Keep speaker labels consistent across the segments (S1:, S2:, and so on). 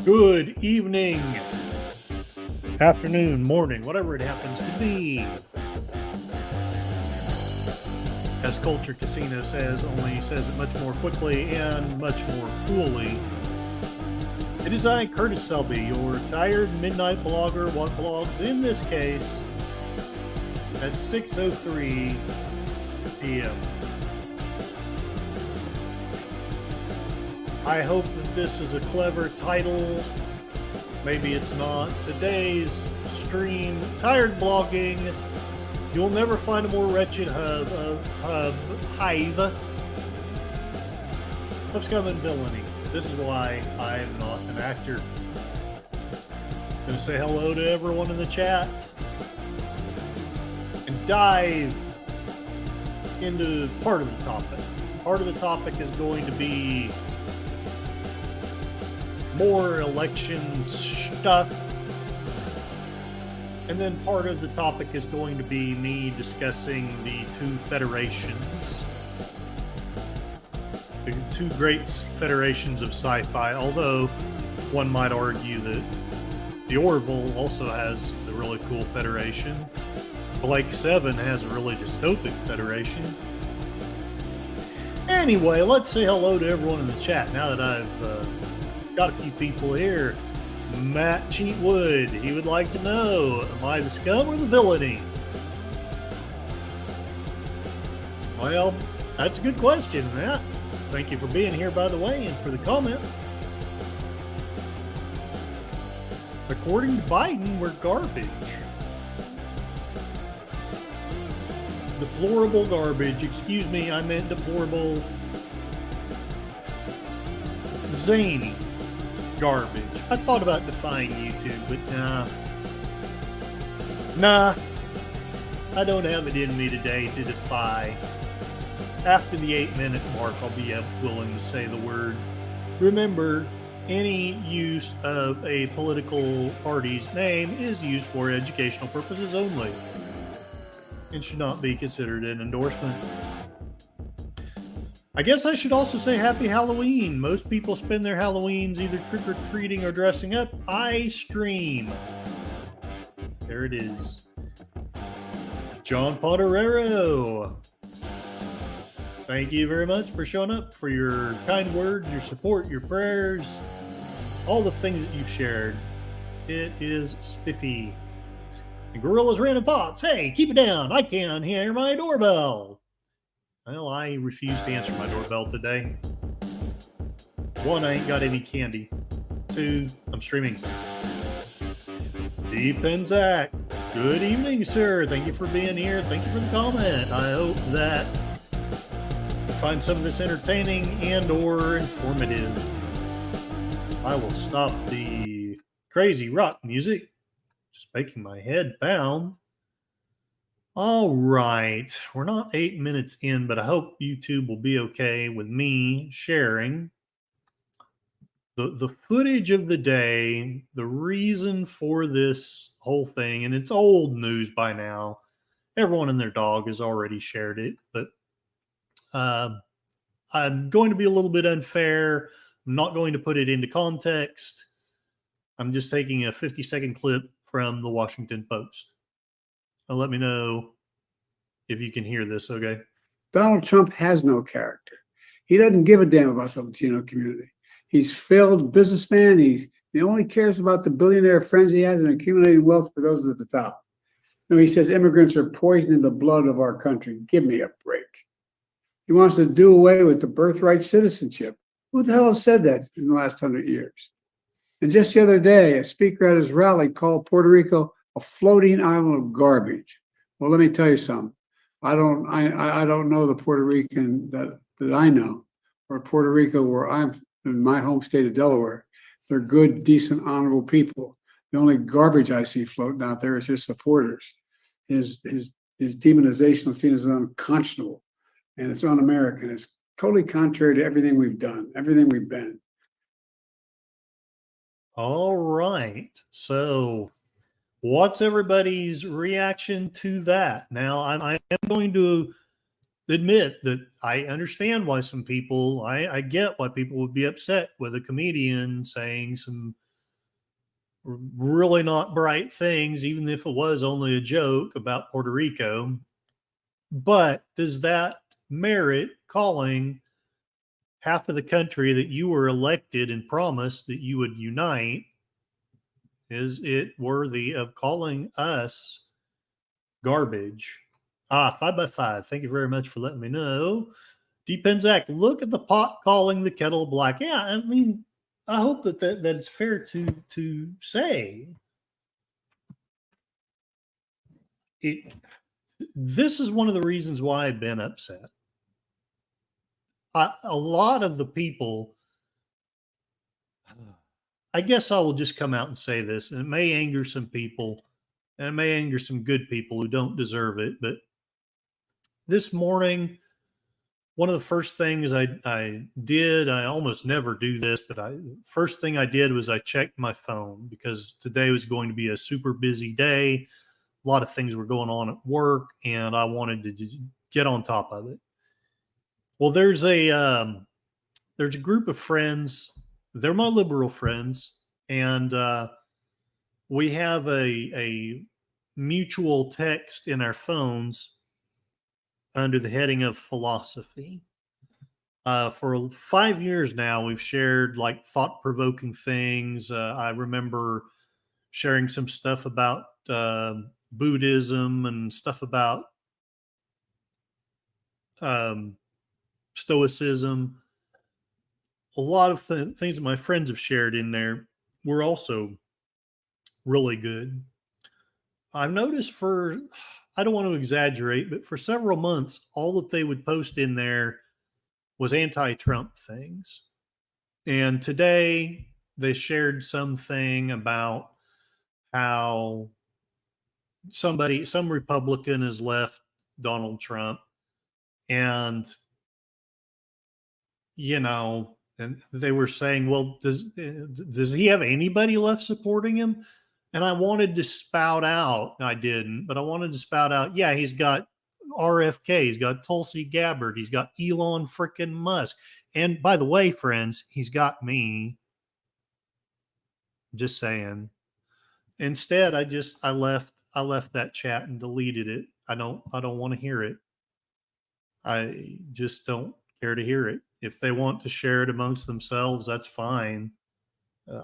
S1: Good evening, afternoon, morning, whatever it happens to be. As Culture Casino says, only says it much more quickly and much more coolly. It is I, Curtis Selby, your tired midnight blogger, what blogs in this case at 6:03 p.m. I hope that this is a clever title. Maybe it's not. Today's stream, Tired Blogging. You'll never find a more wretched hive of scum and villainy. This is why I am not an actor. I'm going to say hello to everyone in the chat and dive into part of the topic. Part of the topic is going to be more election stuff. And then part of the topic is going to be me discussing the two federations. The two great federations of sci-fi, although one might argue that the Orville also has a really cool federation. Blake 7 has a really dystopic federation. Anyway, let's say hello to everyone in the chat now that I've got a few people here. Matt Cheatwood, he would like to know, am I the scum or the villainy? Well, that's a good question, Matt. Thank you for being here, by the way, and for the comment. According to Biden, we're garbage. Deplorable garbage. Excuse me, I meant deplorable zany garbage. I thought about defying YouTube, but nah, I don't have it in me today to defy. After the 8-minute mark, I'll be willing to say the word. Remember, any use of a political party's name is used for educational purposes only and should not be considered an endorsement. I guess I should also say happy Halloween. Most people spend their Halloweens either trick-or-treating or dressing up. I stream. There it is. John Potterero. Thank you very much for showing up, for your kind words, your support, your prayers, all the things that you've shared. It is spiffy. And Gorilla's Random Thoughts. Hey, keep it down. I can't hear my doorbell. Well, I refuse to answer my doorbell today. 1, I ain't got any candy. 2, I'm streaming. Deep Penzak. Good evening, sir. Thank you for being here. Thank you for the comment. I hope that you find some of this entertaining and or informative. I will stop the crazy rock music. Just making my head pound. All right, we're not 8 minutes in, but I hope YouTube will be okay with me sharing the footage of the day, the reason for this whole thing, and it's old news by now. Everyone and their dog has already shared it, but I'm going to be a little bit unfair. I'm not going to put it into context. I'm just taking a 50-second clip from the Washington Post. Let me know if you can hear this, okay?
S2: Donald Trump has no character. He doesn't give a damn about the Latino community. He's failed businessman. He only cares about the billionaire friends he has and accumulating wealth for those at the top. He says immigrants are poisoning the blood of our country. Give me a break. He wants to do away with the birthright citizenship. Who the hell has said that in the last 100 years? And just the other day, a speaker at his rally called Puerto Rico a floating island of garbage. Well, let me tell you something. I don't know the Puerto Rican that I know, or Puerto Rico where I'm in my home state of Delaware. They're good, decent, honorable people. The only garbage I see floating out there is his supporters. His demonization of Latinos is unconscionable, and it's un-American. It's totally contrary to everything we've done, everything we've been.
S1: All right. So what's everybody's reaction to that? Now, I am going to admit that I understand why some people, I get why people would be upset with a comedian saying some really not bright things, even if it was only a joke about Puerto Rico. But does that merit calling half of the country that you were elected and promised that you would unite? Is it worthy of calling us garbage? 5x5. Thank you very much for letting me know. Deepenzac, look at the pot calling the kettle black. Yeah, I mean, I hope that it's fair to say it. This is one of the reasons why I've been upset. A lot of the people, I guess I will just come out and say this, and it may anger some people, and it may anger some good people who don't deserve it. But this morning, one of the first things I did, I almost never do this, but first thing I did was I checked my phone because today was going to be a super busy day. A lot of things were going on at work, and I wanted to just get on top of it. Well, there's a group of friends. They're my liberal friends, and we have a mutual text in our phones under the heading of philosophy. For 5 years now, we've shared like thought provoking things. I remember sharing some stuff about Buddhism and stuff about Stoicism. A lot of things that my friends have shared in there were also really good. I've noticed I don't want to exaggerate, but for several months, all that they would post in there was anti-Trump things. And today they shared something about how some Republican has left Donald Trump, and and they were saying, well, does he have anybody left supporting him? And I wanted to spout out, I didn't, but I wanted to spout out, yeah, he's got RFK, he's got Tulsi Gabbard, he's got Elon frickin' Musk. And by the way, friends, he's got me. Just saying. Instead, I left that chat and deleted it. I don't want to hear it. I just don't care to hear it. If they want to share it amongst themselves, that's fine.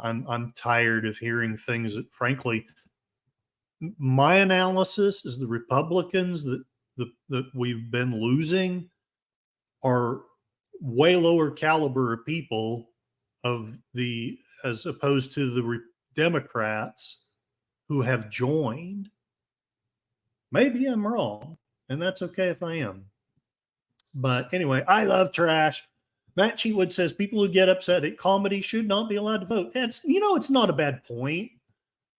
S1: I'm tired of hearing things that, frankly, my analysis is the Republicans that we've been losing are way lower caliber of people as opposed to the Democrats who have joined. Maybe I'm wrong, and that's okay if I am. But anyway, I love trash. Matt Cheatwood says people who get upset at comedy should not be allowed to vote. It's not a bad point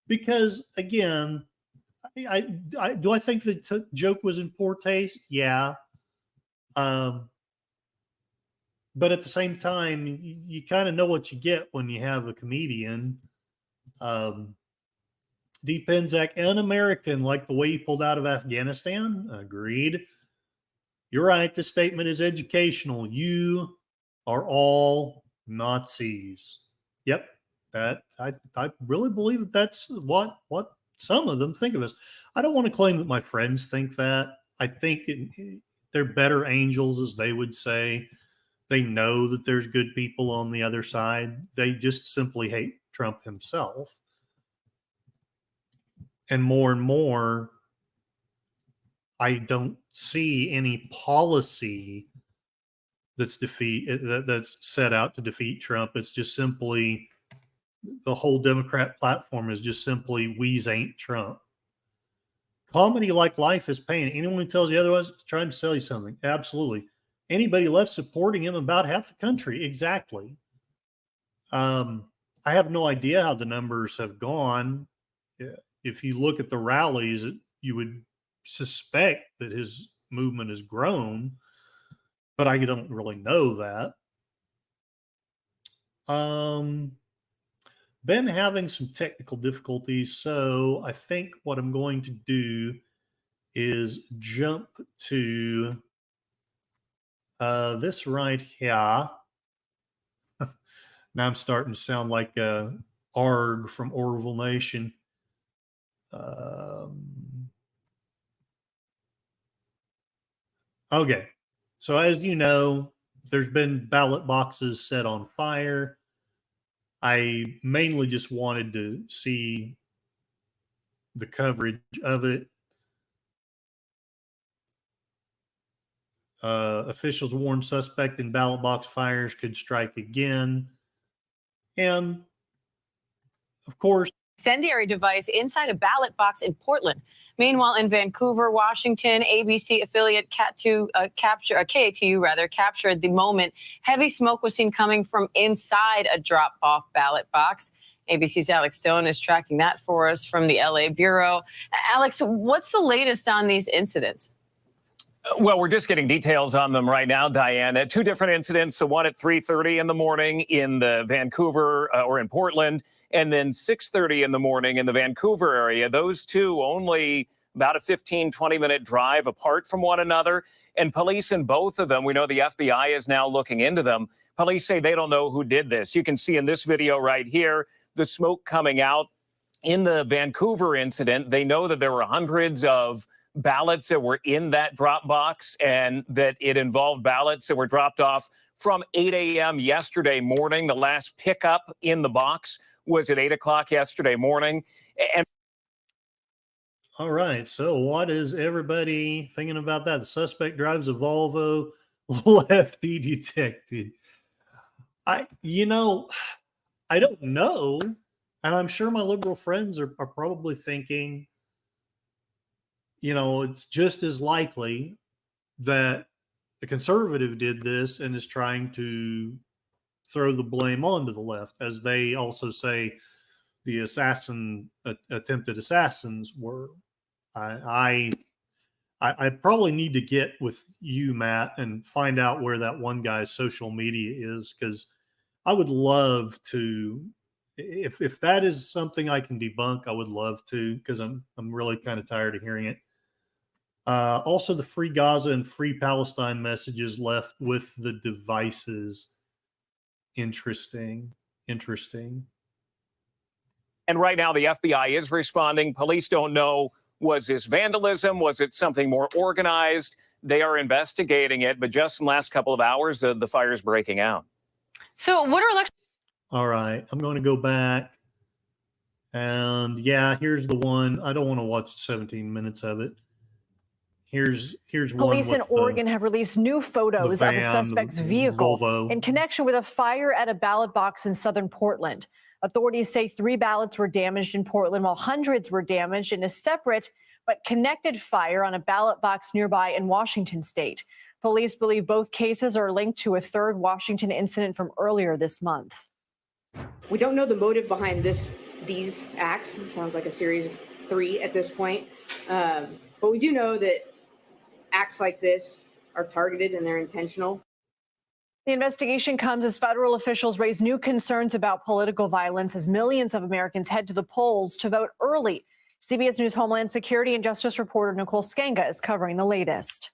S1: because, again, do I think the joke was in poor taste? Yeah. But at the same time, you kind of know what you get when you have a comedian. D. Penzak, un-American, like the way he pulled out of Afghanistan. Agreed. You're right. This statement is educational. You are all Nazis. Yep. That I really believe that that's what some of them think of us. I don't want to claim that my friends think that. I think they're better angels, as they would say. They know that there's good people on the other side. They just simply hate Trump himself. And more, I don't see any policy that's set out to defeat Trump. It's just simply the whole Democrat platform is just simply "we's ain't Trump." Comedy, like life, is pain. Anyone who tells you otherwise is trying to sell you something. Absolutely. Anybody left supporting him, about half the country. Exactly. I have no idea how the numbers have gone. If you look at the rallies, you would suspect that his movement has grown, but I don't really know that. Been having some technical difficulties, so I think what I'm going to do is jump to this right here. Now I'm starting to sound like Arg from Orville Nation. Okay. So as you know, there's been ballot boxes set on fire. I mainly just wanted to see the coverage of it. Officials warn suspect in ballot box fires could strike again. And of course,
S3: incendiary device inside a ballot box in Portland. Meanwhile, in Vancouver, Washington, ABC affiliate KATU captured the moment heavy smoke was seen coming from inside a drop-off ballot box. ABC's Alex Stone is tracking that for us from the LA Bureau. Alex, what's the latest on these incidents?
S4: Well, we're just getting details on them right now, Diane. Two different incidents, the one at 3:30 in the morning in the Vancouver or in Portland, and then 6:30 in the morning in the Vancouver area. Those two only about a 15, 20-minute drive apart from one another. And police in both of them, we know the FBI is now looking into them. Police say they don't know who did this. You can see in this video right here, the smoke coming out in the Vancouver incident. They know that there were hundreds of ballots that were in that drop box and that it involved ballots that were dropped off from 8 a.m. yesterday morning. The last pickup in the box was at 8 o'clock yesterday morning. And
S1: all right, so what is everybody thinking about that? The suspect drives a Volvo, lefty detected. I don't know. And I'm sure my liberal friends are probably thinking, it's just as likely that the conservative did this and is trying to throw the blame onto the left, as they also say the attempted assassins were. I probably need to get with you, Matt, and find out where that one guy's social media is, because I would love to. If that is something I can debunk, I would love to, because I'm really kind of tired of hearing it. Also, the Free Gaza and Free Palestine messages left with the devices. Interesting.
S4: And right now, the FBI is responding. Police don't know, was this vandalism? Was it something more organized? They are investigating it, but just in the last couple of hours, the fire is breaking out.
S3: So what are
S1: all right, I'm going to go back. And yeah, here's the one. I don't want to watch 17 minutes of it. Here's
S5: Police
S1: one
S5: in Oregon have released new photos of a suspect's vehicle
S1: Volvo,
S5: in connection with a fire at a ballot box in southern Portland. Authorities say 3 ballots were damaged in Portland, while hundreds were damaged in a separate but connected fire on a ballot box nearby in Washington state. Police believe both cases are linked to a third Washington incident from earlier this month.
S6: We don't know the motive behind these acts. It sounds like a series of 3 at this point. But we do know that acts like this are targeted and they're intentional.
S5: The investigation comes as federal officials raise new concerns about political violence as millions of Americans head to the polls to vote early. CBS News Homeland Security and Justice reporter Nicole Skenga is covering the latest.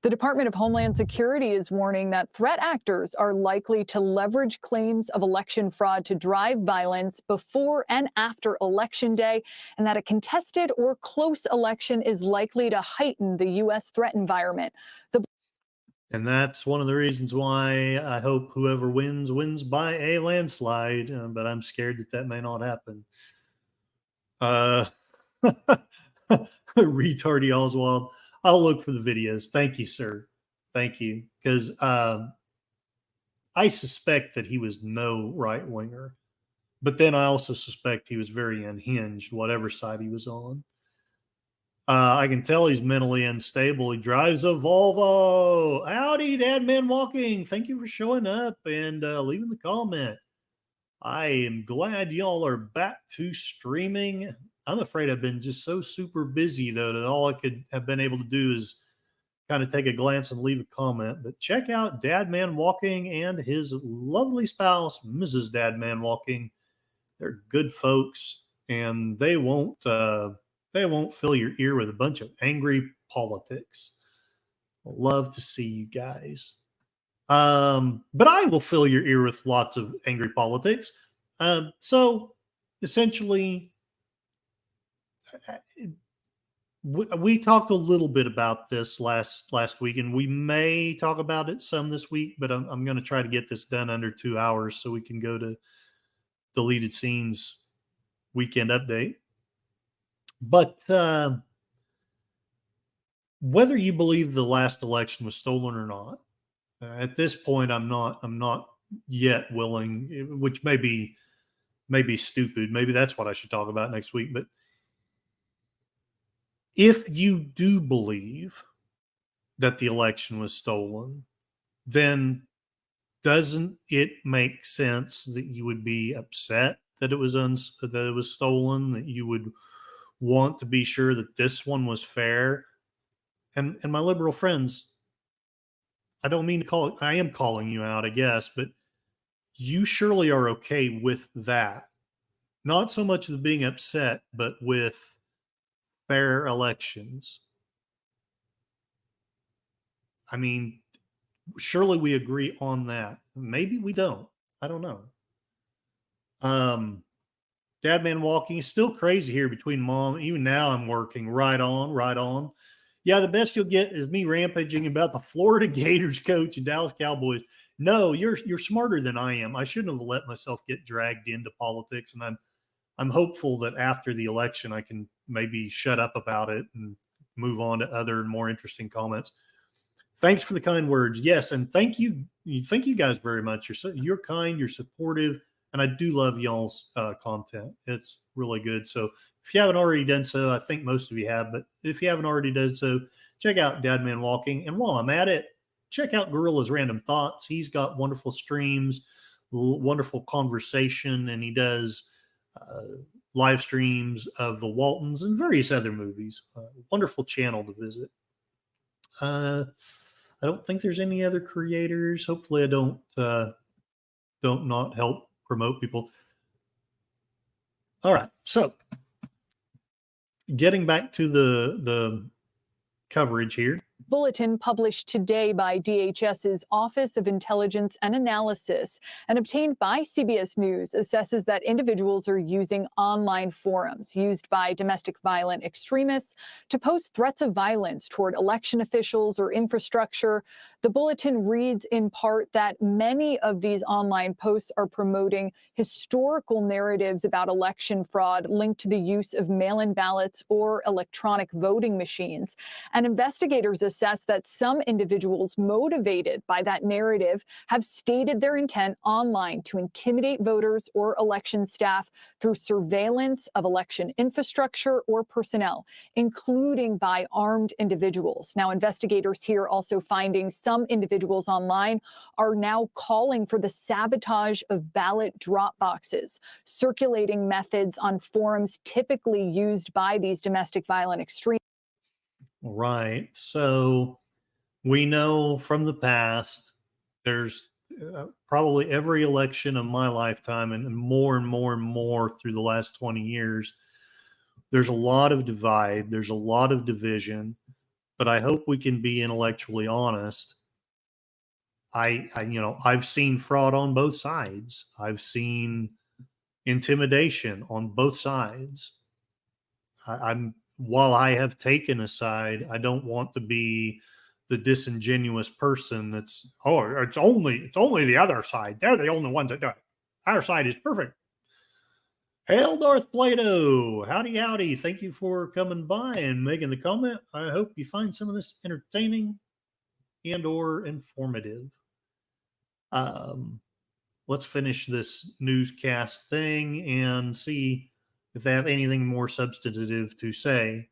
S7: The Department of Homeland Security is warning that threat actors are likely to leverage claims of election fraud to drive violence before and after Election Day, and that a contested or close election is likely to heighten the U.S. threat environment.
S1: And that's one of the reasons why I hope whoever wins by a landslide, but I'm scared that may not happen. Retardy Oswald. I'll look for the videos. Thank you, sir. Thank you. Because I suspect that he was no right-winger. But then I also suspect he was very unhinged, whatever side he was on. I can tell he's mentally unstable. He drives a Volvo. Howdy, Dad Man Walking. Thank you for showing up and leaving the comment. I am glad y'all are back to streaming. I'm afraid I've been just so super busy, though, that all I could have been able to do is kind of take a glance and leave a comment. But check out Dad Man Walking and his lovely spouse, Mrs. Dad Man Walking. They're good folks, and they won't fill your ear with a bunch of angry politics. Love to see you guys. But I will fill your ear with lots of angry politics. So essentially, we talked a little bit about this last week, and we may talk about it some this week, but I'm going to try to get this done under 2 hours so we can go to deleted scenes weekend update. But whether you believe the last election was stolen or not, at this point, I'm not yet willing, which may be stupid. Maybe that's what I should talk about next week. But if you do believe that the election was stolen, then doesn't it make sense that you would be upset that it was stolen, that you would want to be sure that this one was fair? And my liberal friends, I don't mean to call it, I am calling you out, I guess, but you surely are okay with that. Not so much with being upset, but with fair elections. I mean, surely we agree on that. Maybe we don't. I don't know. Dadman walking is still crazy here between mom. Even now I'm working right on. Yeah, the best you'll get is me rampaging about the Florida Gators coach and Dallas Cowboys. No, you're smarter than I am. I shouldn't have let myself get dragged into politics, and I'm hopeful that after the election I can maybe shut up about it and move on to other and more interesting comments. Thanks for the kind words. Yes, and thank you guys very much. You're kind, you're supportive, and I do love y'all's content. It's really good. So if you haven't already done so, I think most of you have, but if you haven't already done so, check out Dadman Walking. And while I'm at it, check out Gorilla's Random Thoughts. He's got wonderful streams, wonderful conversation, and he does live streams of the Waltons and various other movies. Wonderful channel to visit. I don't think there's any other creators. Hopefully I don't not help promote people. All right. So getting back to the coverage here.
S7: Bulletin published today by DHS's Office of Intelligence and Analysis and obtained by CBS News assesses that individuals are using online forums used by domestic violent extremists to post threats of violence toward election officials or infrastructure. The bulletin reads in part that many of these online posts are promoting historical narratives about election fraud linked to the use of mail-in ballots or electronic voting machines. And investigators assess that some individuals motivated by that narrative have stated their intent online to intimidate voters or election staff through surveillance of election infrastructure or personnel, including by armed individuals. Now, investigators here also finding some individuals online are now calling for the sabotage of ballot drop boxes, circulating methods on forums typically used by these domestic violent extremists.
S1: Right. So we know from the past, there's probably every election of my lifetime and more and more and more through the last 20 years, there's a lot of divide. There's a lot of division, but I hope we can be intellectually honest. I've seen fraud on both sides. I've seen intimidation on both sides. While I have taken a side, I don't want to be the disingenuous person that's, it's only the other side. They're the only ones that do it. Our side is perfect. Hail Darth Plato. Howdy. Thank you for coming by and making the comment. I hope you find some of this entertaining and or informative. Let's finish this newscast thing and see if they have anything more substantive to say.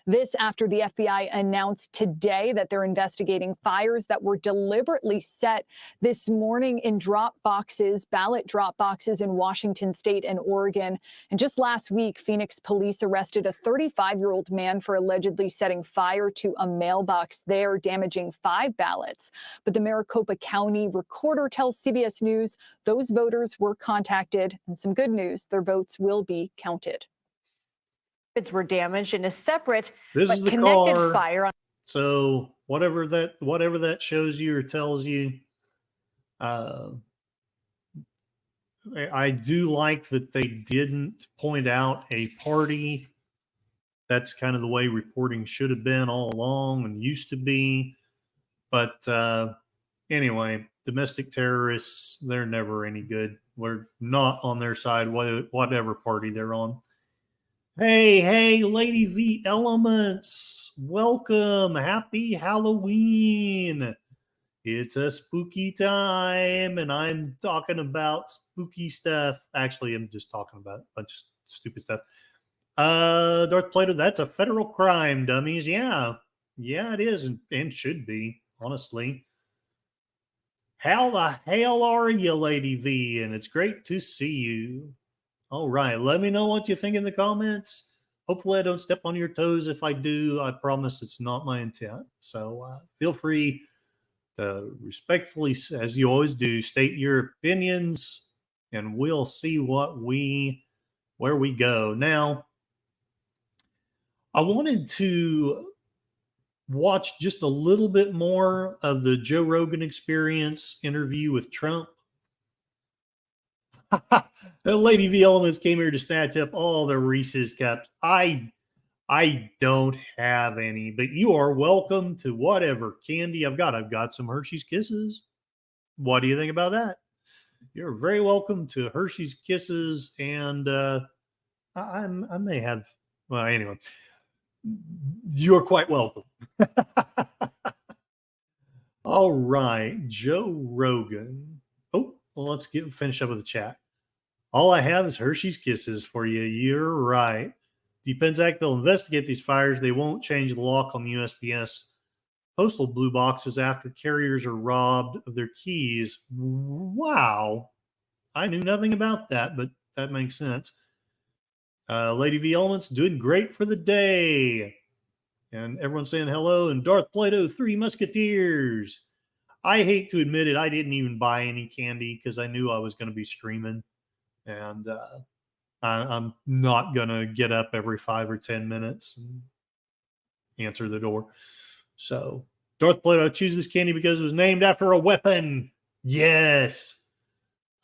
S7: This after the FBI announced today that they're investigating fires that were deliberately set this morning in ballot drop boxes in Washington state and Oregon. And just last week, Phoenix police arrested a 35-year-old man for allegedly setting fire to a mailbox there, damaging 5 ballots. But the Maricopa County recorder tells CBS News those voters were contacted, and some good news, their votes will be counted.
S5: Were damaged in a separate
S1: this
S5: but
S1: is the
S5: connected
S1: car.
S5: fire.
S1: So whatever that shows you or tells you, I do like that they didn't point out a party. That's kind of the way reporting should have been all along and used to be. But anyway, domestic terrorists, they're never any good. We're not on their side, whatever party they're on. Hey, Lady V Elements, welcome. Happy Halloween. It's a spooky time, and I'm talking about spooky stuff. Actually, I'm just talking about a bunch of stupid stuff. Darth Plato, that's a federal crime, dummies. Yeah, it is, and should be, honestly. How the hell are you, Lady V? And it's great to see you. All right, let me know what you think in the comments. Hopefully I don't step on your toes. If I do, I promise it's not my intent. So feel free to respectfully, as you always do, state your opinions, and we'll see where we go. Now, I wanted to watch just a little bit more of the Joe Rogan Experience interview with Trump. The Lady V Elements came here to snatch up all the Reese's cups. I don't have any, but you are welcome to whatever candy I've got. I've got some Hershey's Kisses. What do you think about that? You're very welcome to Hershey's Kisses, and I may have. Well, anyway, you're quite welcome. All right, Joe Rogan. Oh, well, let's finish up with the chat. All I have is Hershey's Kisses for you. You're right. Defense Act, they'll investigate these fires. They won't change the lock on the USPS postal blue boxes after carriers are robbed of their keys. Wow. I knew nothing about that, but that makes sense. Lady V Elements doing great for the day. And everyone's saying hello. And Darth Plato, 3 Musketeers. I hate to admit it, I didn't even buy any candy because I knew I was going to be streaming. And I'm not going to get up every 5 or 10 minutes and answer the door. So, Darth Plato, I choose this candy because it was named after a weapon. Yes.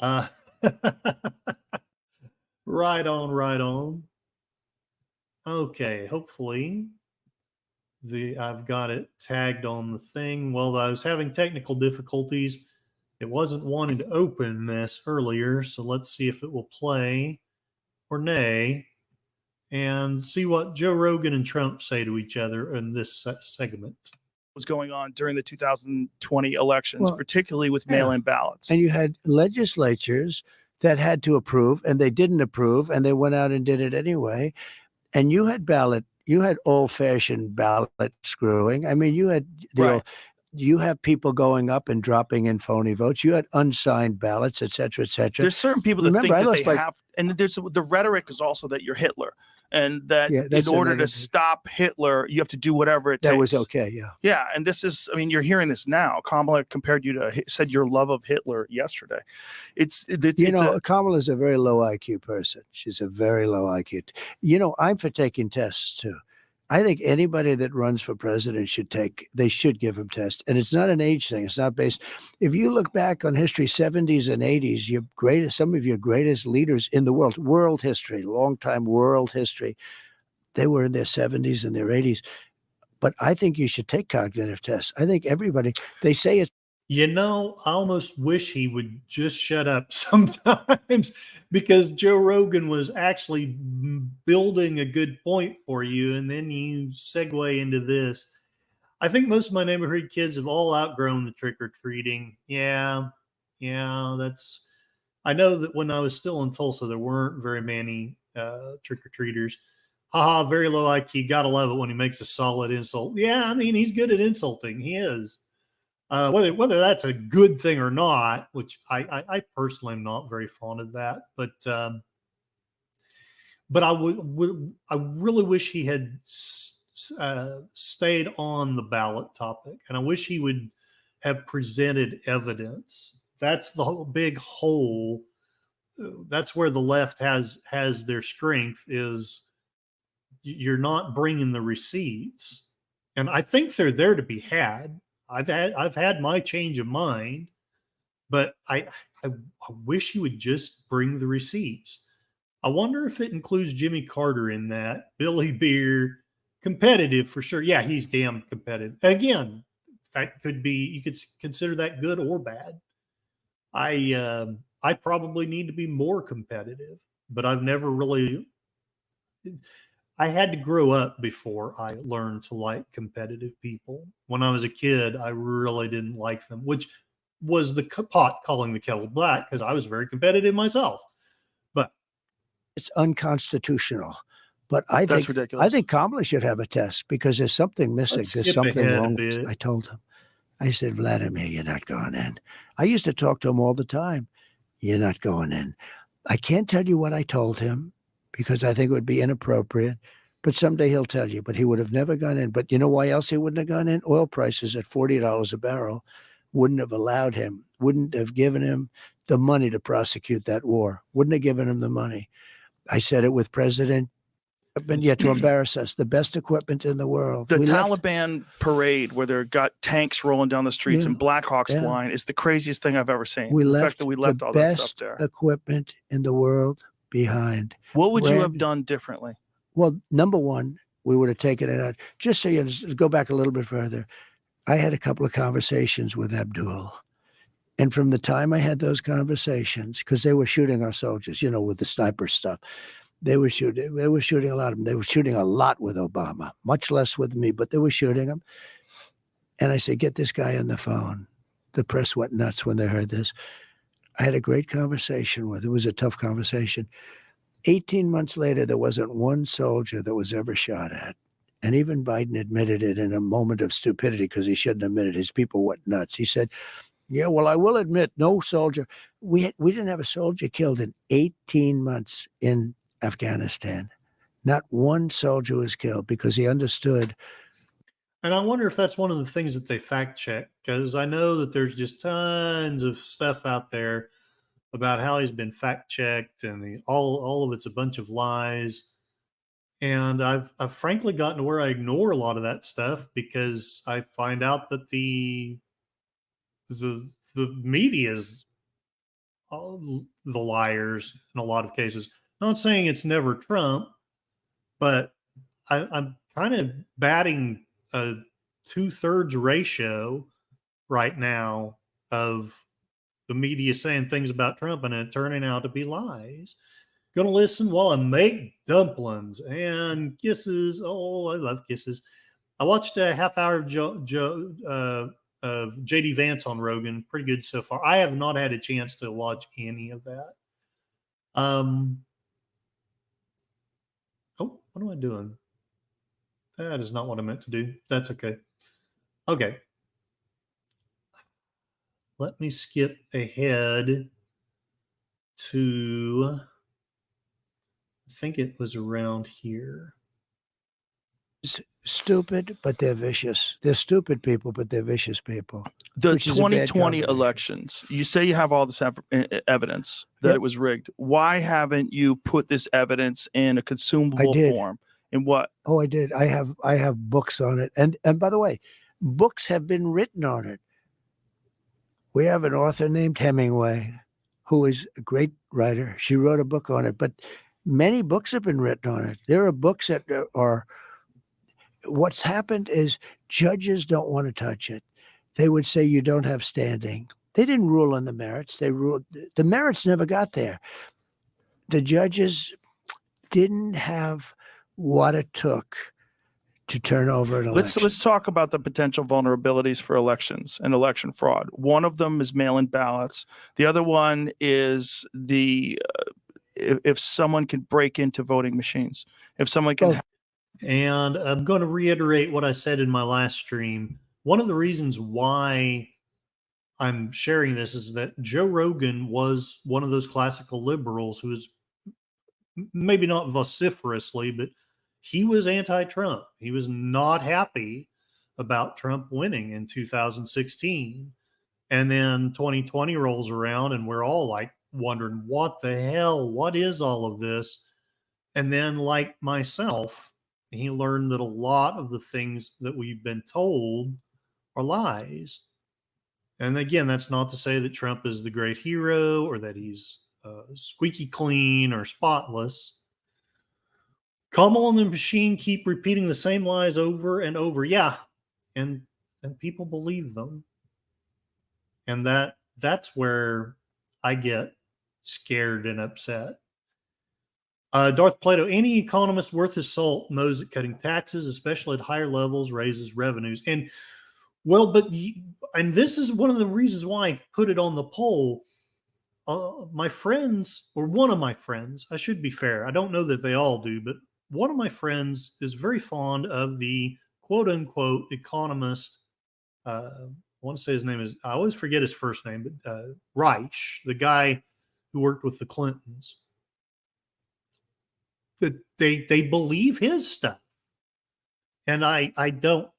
S1: Right on. Okay, hopefully I've got it tagged on the thing. Well, I was having technical difficulties. It wasn't wanting to open this earlier, so let's see if it will play or nay, and see what Joe Rogan and Trump say to each other in this segment.
S8: Was going on during the 2020 elections, particularly with mail-in ballots.
S9: And you had legislatures that had to approve, and they didn't approve, and they went out and did it anyway. And you had old-fashioned ballot screwing. I mean, you had you have people going up and dropping in phony votes. You had unsigned ballots, et cetera, et cetera.
S8: There's certain people that think that they have, and there's the rhetoric is also that you're Hitler, and that in order to stop Hitler, you have to do whatever it takes.
S9: That was okay, yeah.
S8: Yeah, and this is, I mean, you're hearing this now. Kamala compared you to, said your love of Hitler yesterday.
S9: Kamala's a very low IQ person. She's a very low IQ. I'm for taking tests too. I think anybody that runs for president they should give them tests. And it's not an age thing. It's not based. If you look back on history, 70s and 80s, some of your greatest leaders in the world history, long-time world history, they were in their 70s and their 80s. But I think you should take cognitive tests. I think they say it's.
S1: I almost wish he would just shut up sometimes, because Joe Rogan was actually building a good point for you, and then you segue into this. I think most of my neighborhood kids have all outgrown the trick-or-treating. Yeah, that's... I know that when I was still in Tulsa, there weren't very many trick-or-treaters. Haha, very low IQ. Gotta love it when he makes a solid insult. Yeah, I mean, he's good at insulting. He is. Whether that's a good thing or not, which I personally am not very fond of that, but I really wish he had stayed on the ballot topic, and I wish he would have presented evidence. That's the whole big hole. That's where the left has their strength, is you're not bringing the receipts, and I think they're there to be had. I've had my change of mind, But I wish you would just bring the receipts. I wonder if it includes Jimmy Carter in that. Billy Beer, competitive for sure. Yeah, he's damn competitive. Again, that could be, you could consider that good or bad. I probably need to be more competitive, but I've never really. I had to grow up before I learned to like competitive people. When I was a kid, I really didn't like them, which was the pot calling the kettle black because I was very competitive myself. But
S9: it's unconstitutional. But
S8: That's ridiculous.
S9: I think Kamala should have a test because there's something missing.
S1: Let's
S9: There's
S1: skip
S9: something
S1: ahead a
S9: wrong.
S1: bit.
S9: I told him. I said, Vladimir, you're not going in. I used to talk to him all the time. You're not going in. I can't tell you what I told him because I think it would be inappropriate. But someday he'll tell you. But he would have never gone in. But you know why else he wouldn't have gone in? Oil prices at $40 a barrel wouldn't have allowed him, wouldn't have given him the money to prosecute that war, wouldn't have given him the money. I said it with President, yet to embarrass us, the best equipment in the world.
S8: The Taliban parade where they've got tanks rolling down the streets and Blackhawks flying is the craziest thing I've ever seen.
S9: The
S8: fact that we left all that stuff there.
S9: Equipment in the world behind.
S8: What would you have done differently?
S9: Well, number one, we would have taken it out. Just so you go back a little bit further, I had a couple of conversations with Abdul. And from the time I had those conversations, because they were shooting our soldiers, with the sniper stuff, they were shooting a lot of them. They were shooting a lot with Obama, much less with me, but they were shooting them. And I said, get this guy on the phone. The press went nuts when they heard this. I had a great conversation with him. It was a tough conversation. 18 months later, there wasn't one soldier that was ever shot at. And even Biden admitted it in a moment of stupidity because he shouldn't admit it. His people went nuts. He said, yeah, well, I will admit, no soldier. We didn't have a soldier killed in 18 months in Afghanistan. Not one soldier was killed because he understood.
S1: And I wonder if that's one of the things that they fact check, because I know that there's just tons of stuff out there about how he's been fact checked and all of it's a bunch of lies. And I've frankly gotten to where I ignore a lot of that stuff because I find out that the media is all the liars in a lot of cases. Not saying it's never Trump, but I'm kind of batting a 2/3 ratio right now of the media saying things about Trump and it turning out to be lies. Gonna listen while I make dumplings and kisses. Oh, I love kisses. I watched a half hour of JD Vance on Rogan. Pretty good so far. I have not had a chance to watch any of that. Oh, what am I doing? That is not what I meant to do. That's okay. Okay. Let me skip ahead to, I think it was around here.
S9: Stupid, but they're vicious. They're stupid people, but they're vicious people.
S8: The 2020 elections, you say you have all this evidence that it was rigged. Why haven't you put this evidence in a consumable form? In what?
S9: Oh, I did. I have books on it. And by the way, books have been written on it. We have an author named Hemingway, who is a great writer. She wrote a book on it, but many books have been written on it. There are books that are, what's happened is judges don't want to touch it. They would say you don't have standing. They didn't rule on the merits. They ruled, the merits never got there. The judges didn't have what it took to turn over an election.
S8: Let's talk about the potential vulnerabilities for elections and election fraud. One of them is mail-in ballots. The other one is if someone can break into voting machines. If someone can.
S1: And I'm going to reiterate what I said in my last stream. One of the reasons why I'm sharing this is that Joe Rogan was one of those classical liberals who was maybe not vociferously, but he was anti-Trump. He was not happy about Trump winning in 2016. And then 2020 rolls around and we're all like wondering, what the hell? What is all of this? And then, like myself, he learned that a lot of the things that we've been told are lies. And again, that's not to say that Trump is the great hero or that he's squeaky clean or spotless. Kamala and the machine keep repeating the same lies over and over. Yeah, and people believe them, and that's where I get scared and upset. Darth Plato, any economist worth his salt knows that cutting taxes, especially at higher levels, raises revenues. And well, and this is one of the reasons why I put it on the poll. My friends, or one of my friends, I should be fair, I don't know that they all do, but one of my friends is very fond of the quote unquote economist. I want to say his name is, I always forget his first name, but Reich, the guy who worked with the Clintons. That they believe his stuff. And I don't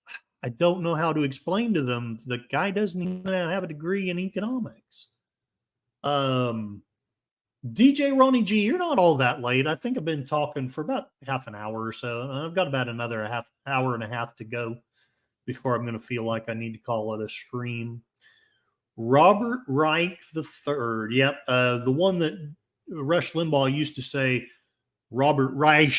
S1: know how to explain to them the guy doesn't even have a degree in economics. DJ Ronnie G, you're not all that late. I think I've been talking for about half an hour or so. I've got about another hour and a half to go before I'm going to feel like I need to call it a stream. Robert Reich III. Yep. The one that Rush Limbaugh used to say, Robert Reich.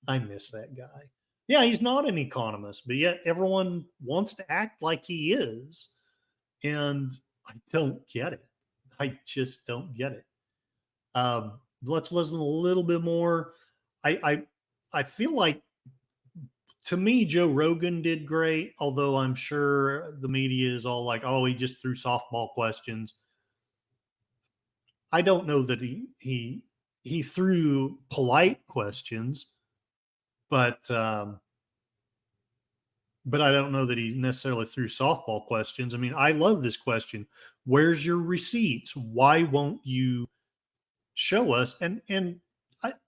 S1: I miss that guy. Yeah, he's not an economist, but yet everyone wants to act like he is. And I don't get it. I just don't get it. Let's listen a little bit more. I feel like, to me, Joe Rogan did great, although I'm sure the media is all like, oh, he just threw softball questions. I don't know that he threw polite questions, but I don't know that he necessarily threw softball questions. I mean, I love this question. Where's your receipts? Why won't you show us? And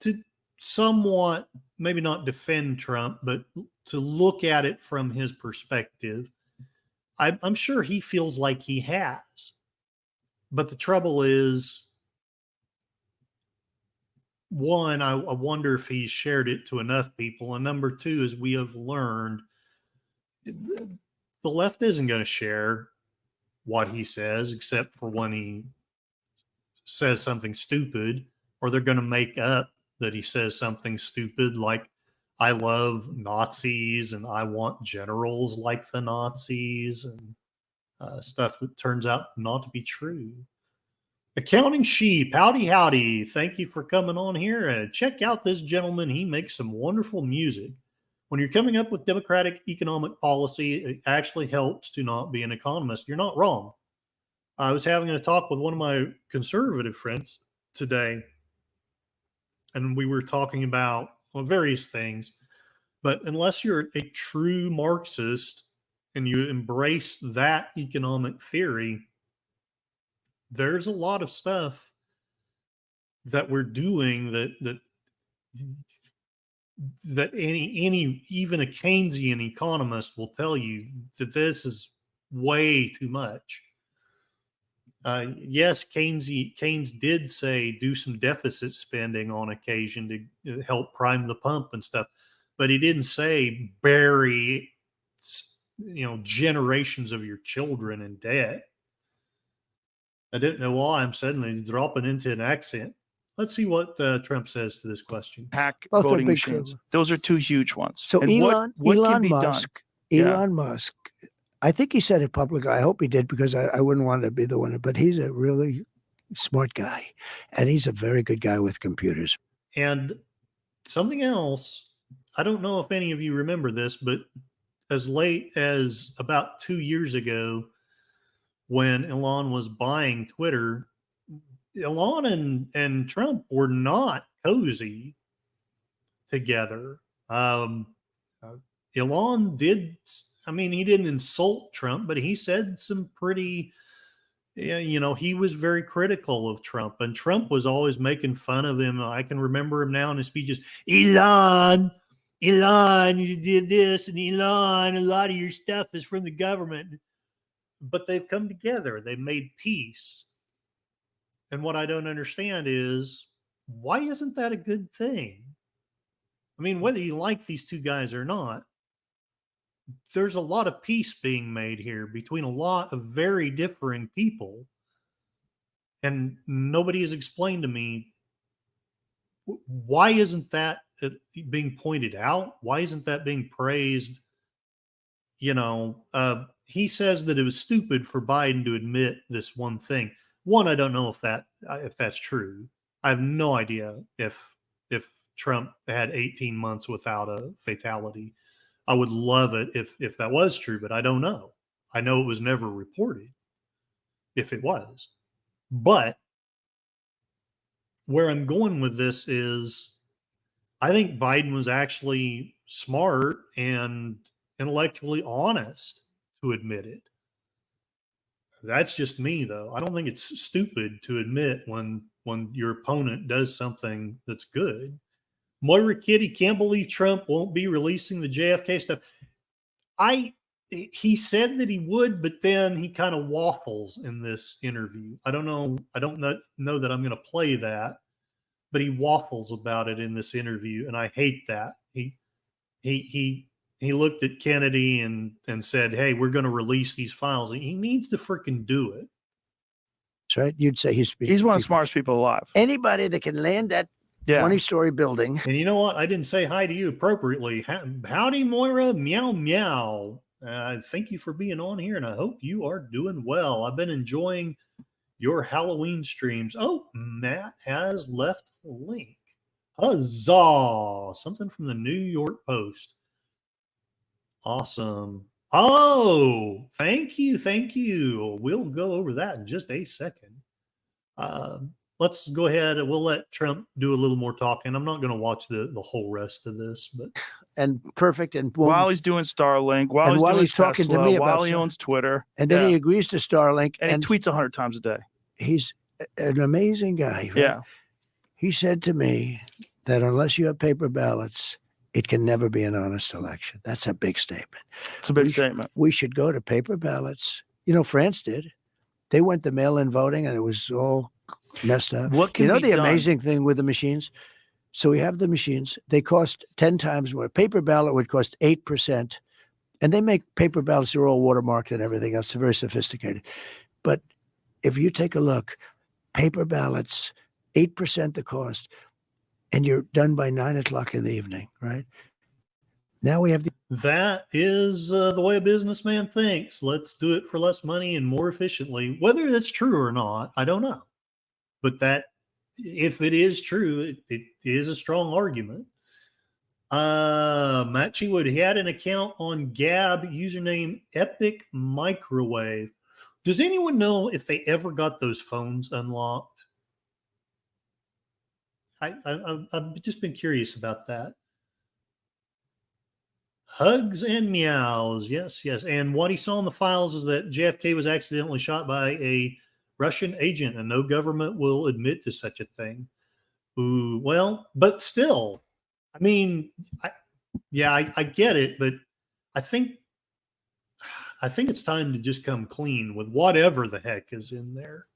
S1: to somewhat, maybe not defend Trump, but to look at it from his perspective, I'm sure he feels like he has. But the trouble is, one, I wonder if he's shared it to enough people. And number two, as we have learned, the left isn't going to share what he says, except for when he says something stupid, or they're going to make up that he says something stupid like, I love Nazis and I want generals like the Nazis, and stuff that turns out not to be true. Accounting Sheep, howdy. Thank you for coming on here. Check out this gentleman. He makes some wonderful music. When you're coming up with democratic economic policy, it actually helps to not be an economist. You're not wrong. I was having a talk with one of my conservative friends today, and we were talking about various things. But unless you're a true Marxist and you embrace that economic theory, there's a lot of stuff that we're doing that any even a Keynesian economist will tell you that this is way too much. Yes, Keynes did say do some deficit spending on occasion to help prime the pump and stuff, but he didn't say bury generations of your children in debt. I don't know why I'm suddenly dropping into an accent. Let's see what Trump says to this question.
S8: Hack
S9: Both are
S8: voting
S9: big
S8: machines.
S9: trouble.
S8: Those are two huge ones.
S9: So
S8: And
S9: Elon
S8: what can be
S9: Musk,
S8: done?
S9: Elon Musk, I think he said it publicly. I hope he did, because I wouldn't want to be the one, but he's a really smart guy, and he's a very good guy with computers.
S1: And something else, I don't know if any of you remember this, but as late as about 2 years ago, when Elon was buying Twitter, Elon and Trump were not cozy together. Elon did, he didn't insult Trump, but he said some pretty, he was very critical of Trump, and Trump was always making fun of him. I can remember him now in his speeches. Elon, you did this, and Elon, a lot of your stuff is from the government. But they've come together. They've made peace. And what I don't understand is, why isn't that a good thing? I mean, whether you like these two guys or not, there's a lot of peace being made here between a lot of very differing people. And nobody has explained to me, why isn't that being pointed out? Why isn't that being praised? He says that it was stupid for Biden to admit this one thing. One, I don't know if that's true. I have no idea if Trump had 18 months without a fatality. I would love it if that was true, but I don't know. I know it was never reported if it was. But where I'm going with this is I think Biden was actually smart and intellectually honest to admit it. That's just me, though. I don't think it's stupid to admit when your opponent does something that's good. Moira Kitty can't believe Trump won't be releasing the JFK stuff. He said that he would, but then he kind of waffles in this interview. I don't know that I'm going to play that, but he waffles about it in this interview, and I hate that. He looked at Kennedy and said, "Hey, we're going to release these files." He needs to freaking do it.
S9: That's right. You'd say he's
S8: one of the smartest people alive.
S9: Anybody that can land that 20-story building.
S1: And you know what? I didn't say hi to you appropriately. Howdy, Moira. Meow, meow. Thank you for being on here, and I hope you are doing well. I've been enjoying your Halloween streams. Oh, Matt has left a link. Huzzah! Something from the New York Post. Awesome. Oh, thank you. Thank you. We'll go over that in just a second. Let's go ahead and we'll let Trump do a little more talking. I'm not going to watch the whole rest of this, but
S9: perfect. And
S8: while he's doing Starlink, while he's talking to me, while he owns Twitter,
S9: and then he agrees to Starlink,
S8: and he tweets 100 times a day.
S9: He's an amazing guy. Right?
S8: Yeah.
S9: He said to me that unless you have paper ballots, it can never be an honest election. That's a big statement.
S8: It's a big statement.
S9: We should go to paper ballots. France did. They went to mail-in voting, and it was all messed up.
S8: What can
S9: the amazing thing with the machines? So we have the machines. They cost 10 times more. Paper ballot would cost 8%. And they make paper ballots, they're all watermarked and everything else. They're very sophisticated. But if you take a look, paper ballots, 8% the cost, and you're done by 9 o'clock in the evening, right? Now we have
S1: that is the way a businessman thinks. Let's do it for less money and more efficiently. Whether that's true or not, I don't know. But that, if it is true, it is a strong argument. Matt Chewood, he had an account on Gab, username Epic Microwave. Does anyone know if they ever got those phones unlocked? I've just been curious about that. Hugs and meows. Yes, yes. And what he saw in the files is that JFK was accidentally shot by a Russian agent, and no government will admit to such a thing. Ooh, well, but still, I mean, I get it, but I think it's time to just come clean with whatever the heck is in there.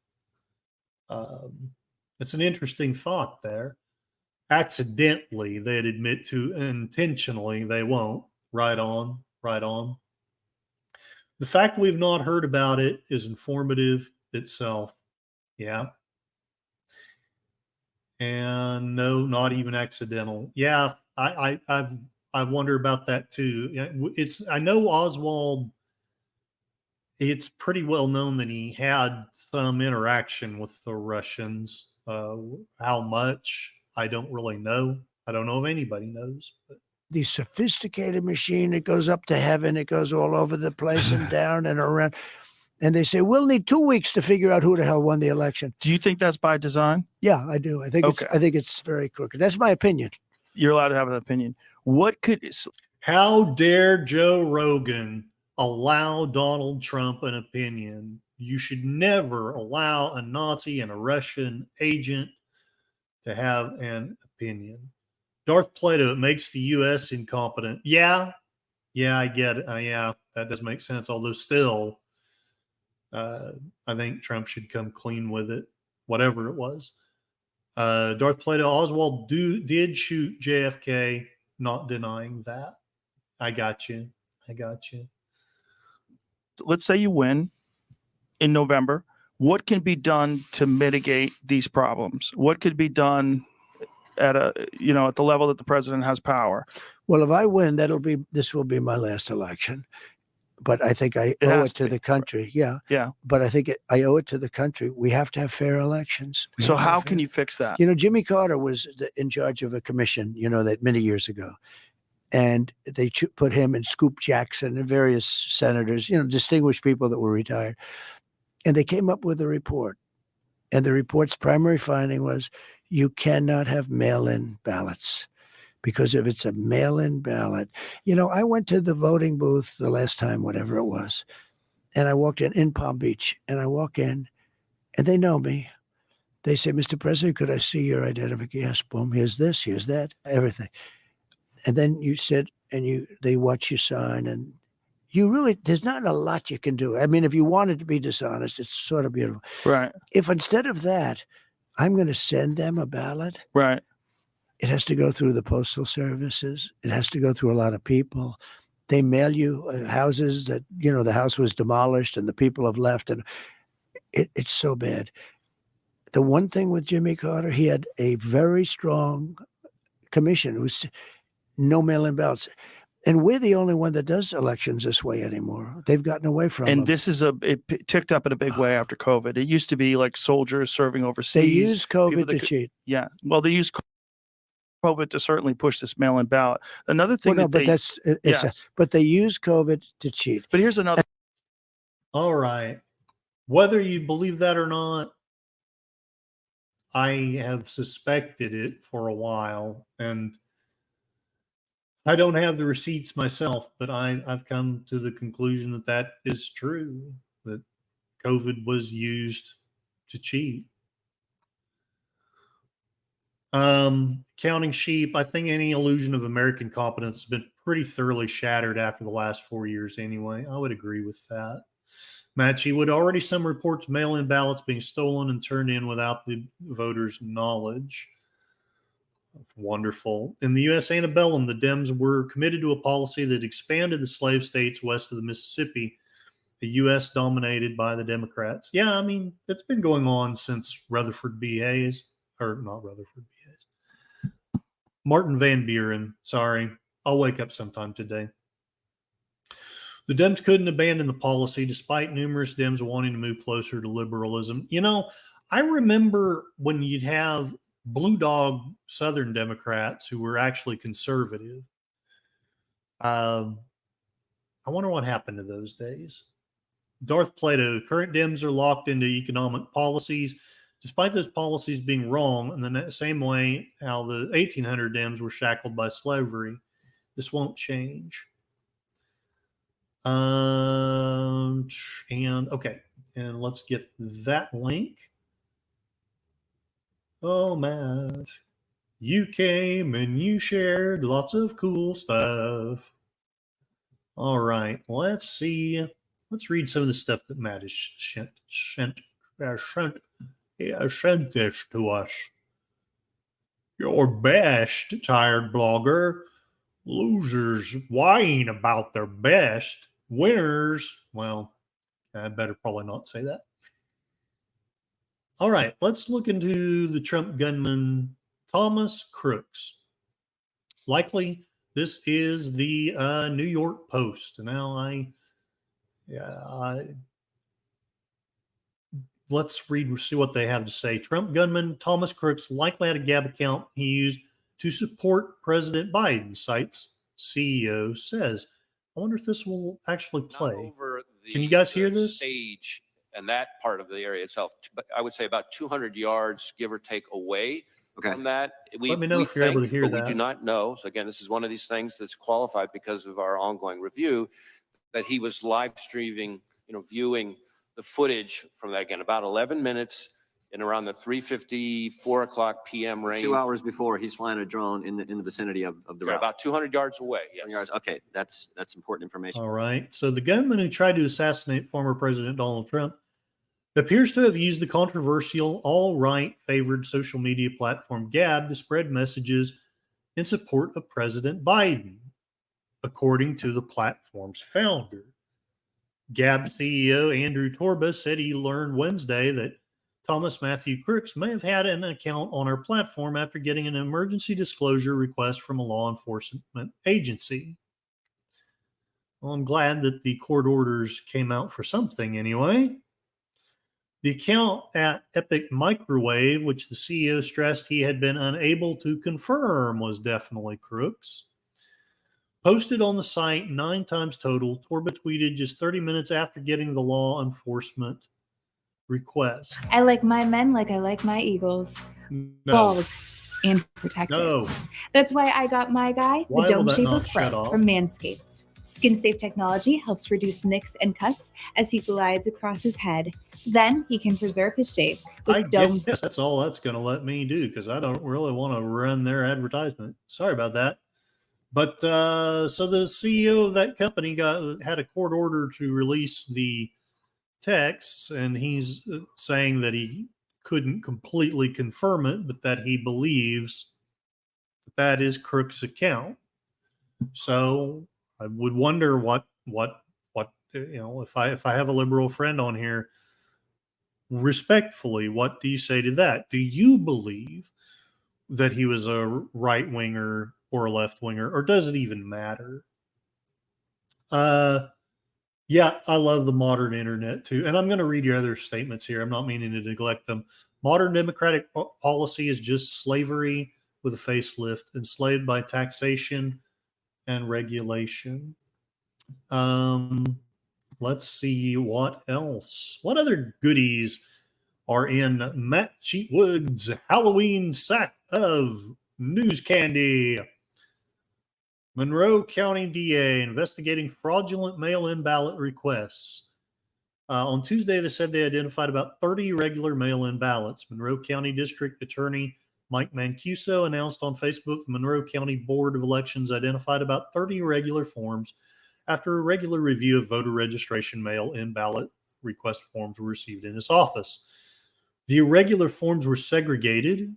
S1: It's an interesting thought there. Accidentally, they'd admit to. Intentionally, they won't. Right on, right on. The fact we've not heard about it is informative itself. Yeah. And no, not even accidental. Yeah, I wonder about that too. I know Oswald. It's pretty well known that he had some interaction with the Russians. How much, I don't really know. I don't know if anybody knows. But
S9: the sophisticated machine, it goes up to heaven, it goes all over the place and down and around. And they say, we'll need 2 weeks to figure out who the hell won the election.
S8: Do you think that's by design?
S9: Yeah, I do. I think it's very crooked. That's my opinion.
S8: You're allowed to have an opinion.
S1: How dare Joe Rogan allow Donald Trump an opinion? You should never allow a Nazi and a Russian agent to have an opinion. Darth Plato, it makes the U.S. incompetent. Yeah, I get it. Yeah, that does make sense. Although still, I think Trump should come clean with it, whatever it was. Darth Plato, Oswald did shoot JFK, not denying that. I got you. I got you.
S8: Let's say you win in November. What can be done to mitigate these problems? What could be done at at the level that the president has power?
S9: Well, if I win, this will be my last election. But I think I owe it to the country. Yeah.
S8: Yeah.
S9: But I think I owe it to the country. We have to have fair elections.
S8: So how can you fix that?
S9: Jimmy Carter was in charge of a commission, that many years ago. And they put him and Scoop Jackson and various senators, distinguished people that were retired. And they came up with a report. And the report's primary finding was you cannot have mail-in ballots. Because if it's a mail-in ballot, I went to the voting booth the last time, whatever it was, and I walked in Palm Beach, and I walk in, and they know me. They say, Mr. President, could I see your identification? Yes, boom, here's this, here's that, everything. And then you sit and they watch you sign, and there's not a lot you can do. I mean, if you wanted to be dishonest, it's sort of beautiful.
S8: Right.
S9: If instead of that, I'm going to send them a ballot.
S8: Right.
S9: It has to go through the postal services. It has to go through a lot of people. They mail you houses that, the house was demolished and the people have left. And it's so bad. The one thing with Jimmy Carter, he had a very strong commission. It was no mail-in ballots. And we're the only one that does elections this way anymore. They've gotten away from
S8: and
S9: them.
S8: This is it ticked up in a big way after COVID. It used to be like soldiers serving overseas.
S9: They use COVID to cheat.
S8: Yeah. Well, they use COVID to certainly push this mail-in ballot. Another thing
S9: but they use COVID to cheat.
S8: But here's another.
S1: All right. Whether you believe that or not, I have suspected it for a while, and I don't have the receipts myself, but I've come to the conclusion that is true, that COVID was used to cheat. Counting sheep, I think any illusion of American competence has been pretty thoroughly shattered after the last 4 years anyway. I would agree with that. Matchy, would already some reports mail-in ballots being stolen and turned in without the voters' knowledge. Wonderful. In the U.S. antebellum, the Dems were committed to a policy that expanded the slave states west of the Mississippi, the U.S. dominated by the Democrats. Yeah, I mean, it's been going on since Rutherford B. Hayes, or not Rutherford B. Hayes. Martin Van Buren, sorry. I'll wake up sometime today. The Dems couldn't abandon the policy despite numerous Dems wanting to move closer to liberalism. I remember when you'd have blue dog Southern Democrats who were actually conservative. I wonder what happened to those days. Darth Plato, current Dems are locked into economic policies, despite those policies being wrong in the same way how the 1800 Dems were shackled by slavery. This won't change. And let's get that link. Oh, Matt, you came and you shared lots of cool stuff. All right, let's see. Let's read some of the stuff that Matt has sent this to us. Your best, tired blogger. Losers whine about their best. Winners, well, I better probably not say that. All right, let's look into the Trump gunman, Thomas Crooks. Likely, this is the New York Post. Now, let's see what they have to say. Trump gunman Thomas Crooks likely had a Gab account he used to support President Biden, cites CEO says. I wonder if this will actually play. Can you guys hear this?
S10: Stage and that part of the area itself, but I would say about 200 yards, give or take, away from that.
S1: Let me know if you're able to hear that.
S10: We do not know. So again, this is one of these things that's qualified because of our ongoing review, that he was live streaming, viewing the footage from that, again, about 11 minutes in around the 3:50, 4 o'clock p.m. range.
S11: 2 hours before, he's flying a drone in the vicinity of the route.
S10: About 200 yards away. Yes.
S11: Okay, that's important information.
S1: All right. So the gunman who tried to assassinate former President Donald Trump appears to have used the controversial, all-right favored social media platform Gab to spread messages in support of President Biden. according to the platform's founder. Gab CEO Andrew Torba said he learned Wednesday that Thomas Matthew Crooks may have had an account on our platform after getting an emergency disclosure request from a law enforcement agency. Well, I'm glad that the court orders came out for something anyway. The account at Epic Microwave, which the CEO stressed he had been unable to confirm was definitely Crooks, posted on the site 9 times total. Torba tweeted just 30 minutes after getting the law enforcement request.
S12: I like my men like I like my eagles.
S1: No.
S12: Bald and protected.
S1: No.
S12: That's why I got my guy,
S1: Why
S12: the
S1: will
S12: Dome
S1: that
S12: Shaper
S1: not shut
S12: Pro
S1: off?
S12: from Manscaped. Skin-safe technology helps reduce nicks and cuts as he glides across his head. Then he can preserve his shape with
S1: I
S12: Dome.
S1: guess that's all that's going to let me do because I don't really want to run their advertisement. Sorry about that. But so the CEO of that company had a court order to release the texts, and he's saying that he couldn't completely confirm it, but that he believes that is Crook's account. So I would wonder what if I have a liberal friend on here, respectfully, what do you say to that? Do you believe that he was a right winger or a left winger, or does it even matter? Yeah, I love the modern internet too. And I'm going to read your other statements here. I'm not meaning to neglect them. Modern democratic policy is just slavery with a facelift, enslaved by taxation and regulation. Let's see what else. What other goodies are in Matt Cheatwood's Halloween sack of news candy? Monroe County DA investigating fraudulent mail-in ballot requests. On Tuesday, they said they identified about 30 regular mail-in ballots. Monroe County District Attorney Mike Mancuso announced on Facebook the Monroe County Board of Elections identified about 30 irregular forms after a regular review of voter registration mail-in ballot request forms were received in his office. The irregular forms were segregated.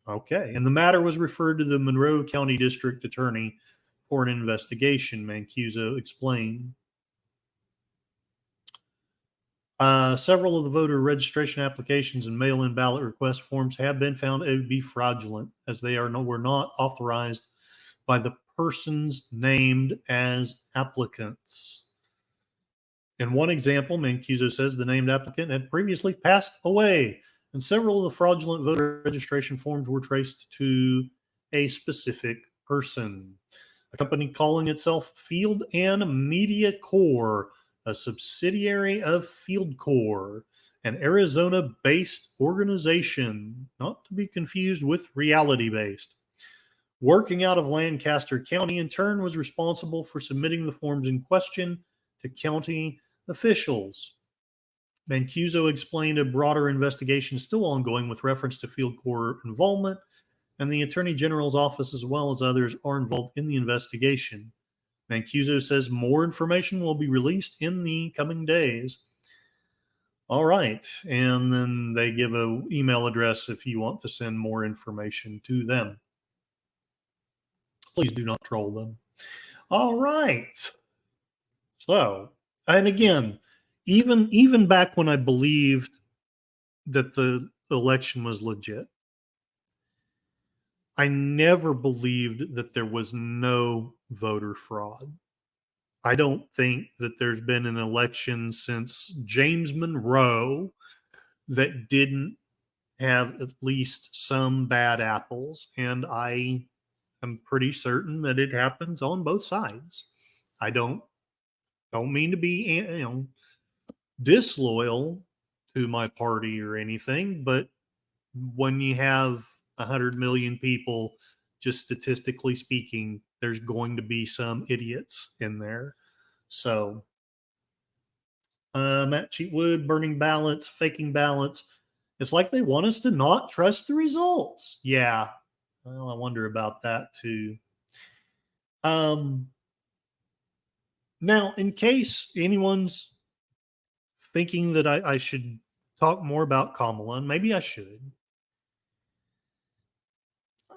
S1: Okay, and the matter was referred to the Monroe County District Attorney for an investigation, Mancuso explained. Several of the voter registration applications and mail-in ballot request forms have been found to be fraudulent, as they were not authorized by the persons named as applicants. In one example, Mancuso says the named applicant had previously passed away, and several of the fraudulent voter registration forms were traced to a specific person. A company calling itself Field and Media Corps, a subsidiary of Field Corps, an Arizona-based organization, not to be confused with reality-based, working out of Lancaster County, in turn was responsible for submitting the forms in question to county officials. Mancuso explained a broader investigation is still ongoing with reference to Field Corps involvement, and the Attorney General's office, as well as others, are involved in the investigation. Mancuso says more information will be released in the coming days. All right, and then they give an email address if you want to send more information to them. Please do not troll them. All right. So, and again, even back when I believed that the election was legit, I never believed that there was no voter fraud. I don't think that there's been an election since James Monroe that didn't have at least some bad apples, and I am pretty certain that it happens on both sides. I don't mean to be, disloyal to my party or anything, but when you have 100 million people, just statistically speaking, there's going to be some idiots in there. So, Matt Cheatwood, burning ballots, faking ballots. It's like they want us to not trust the results. Yeah. Well, I wonder about that too. Now, in case anyone's thinking that I should talk more about Kamala, and maybe I should,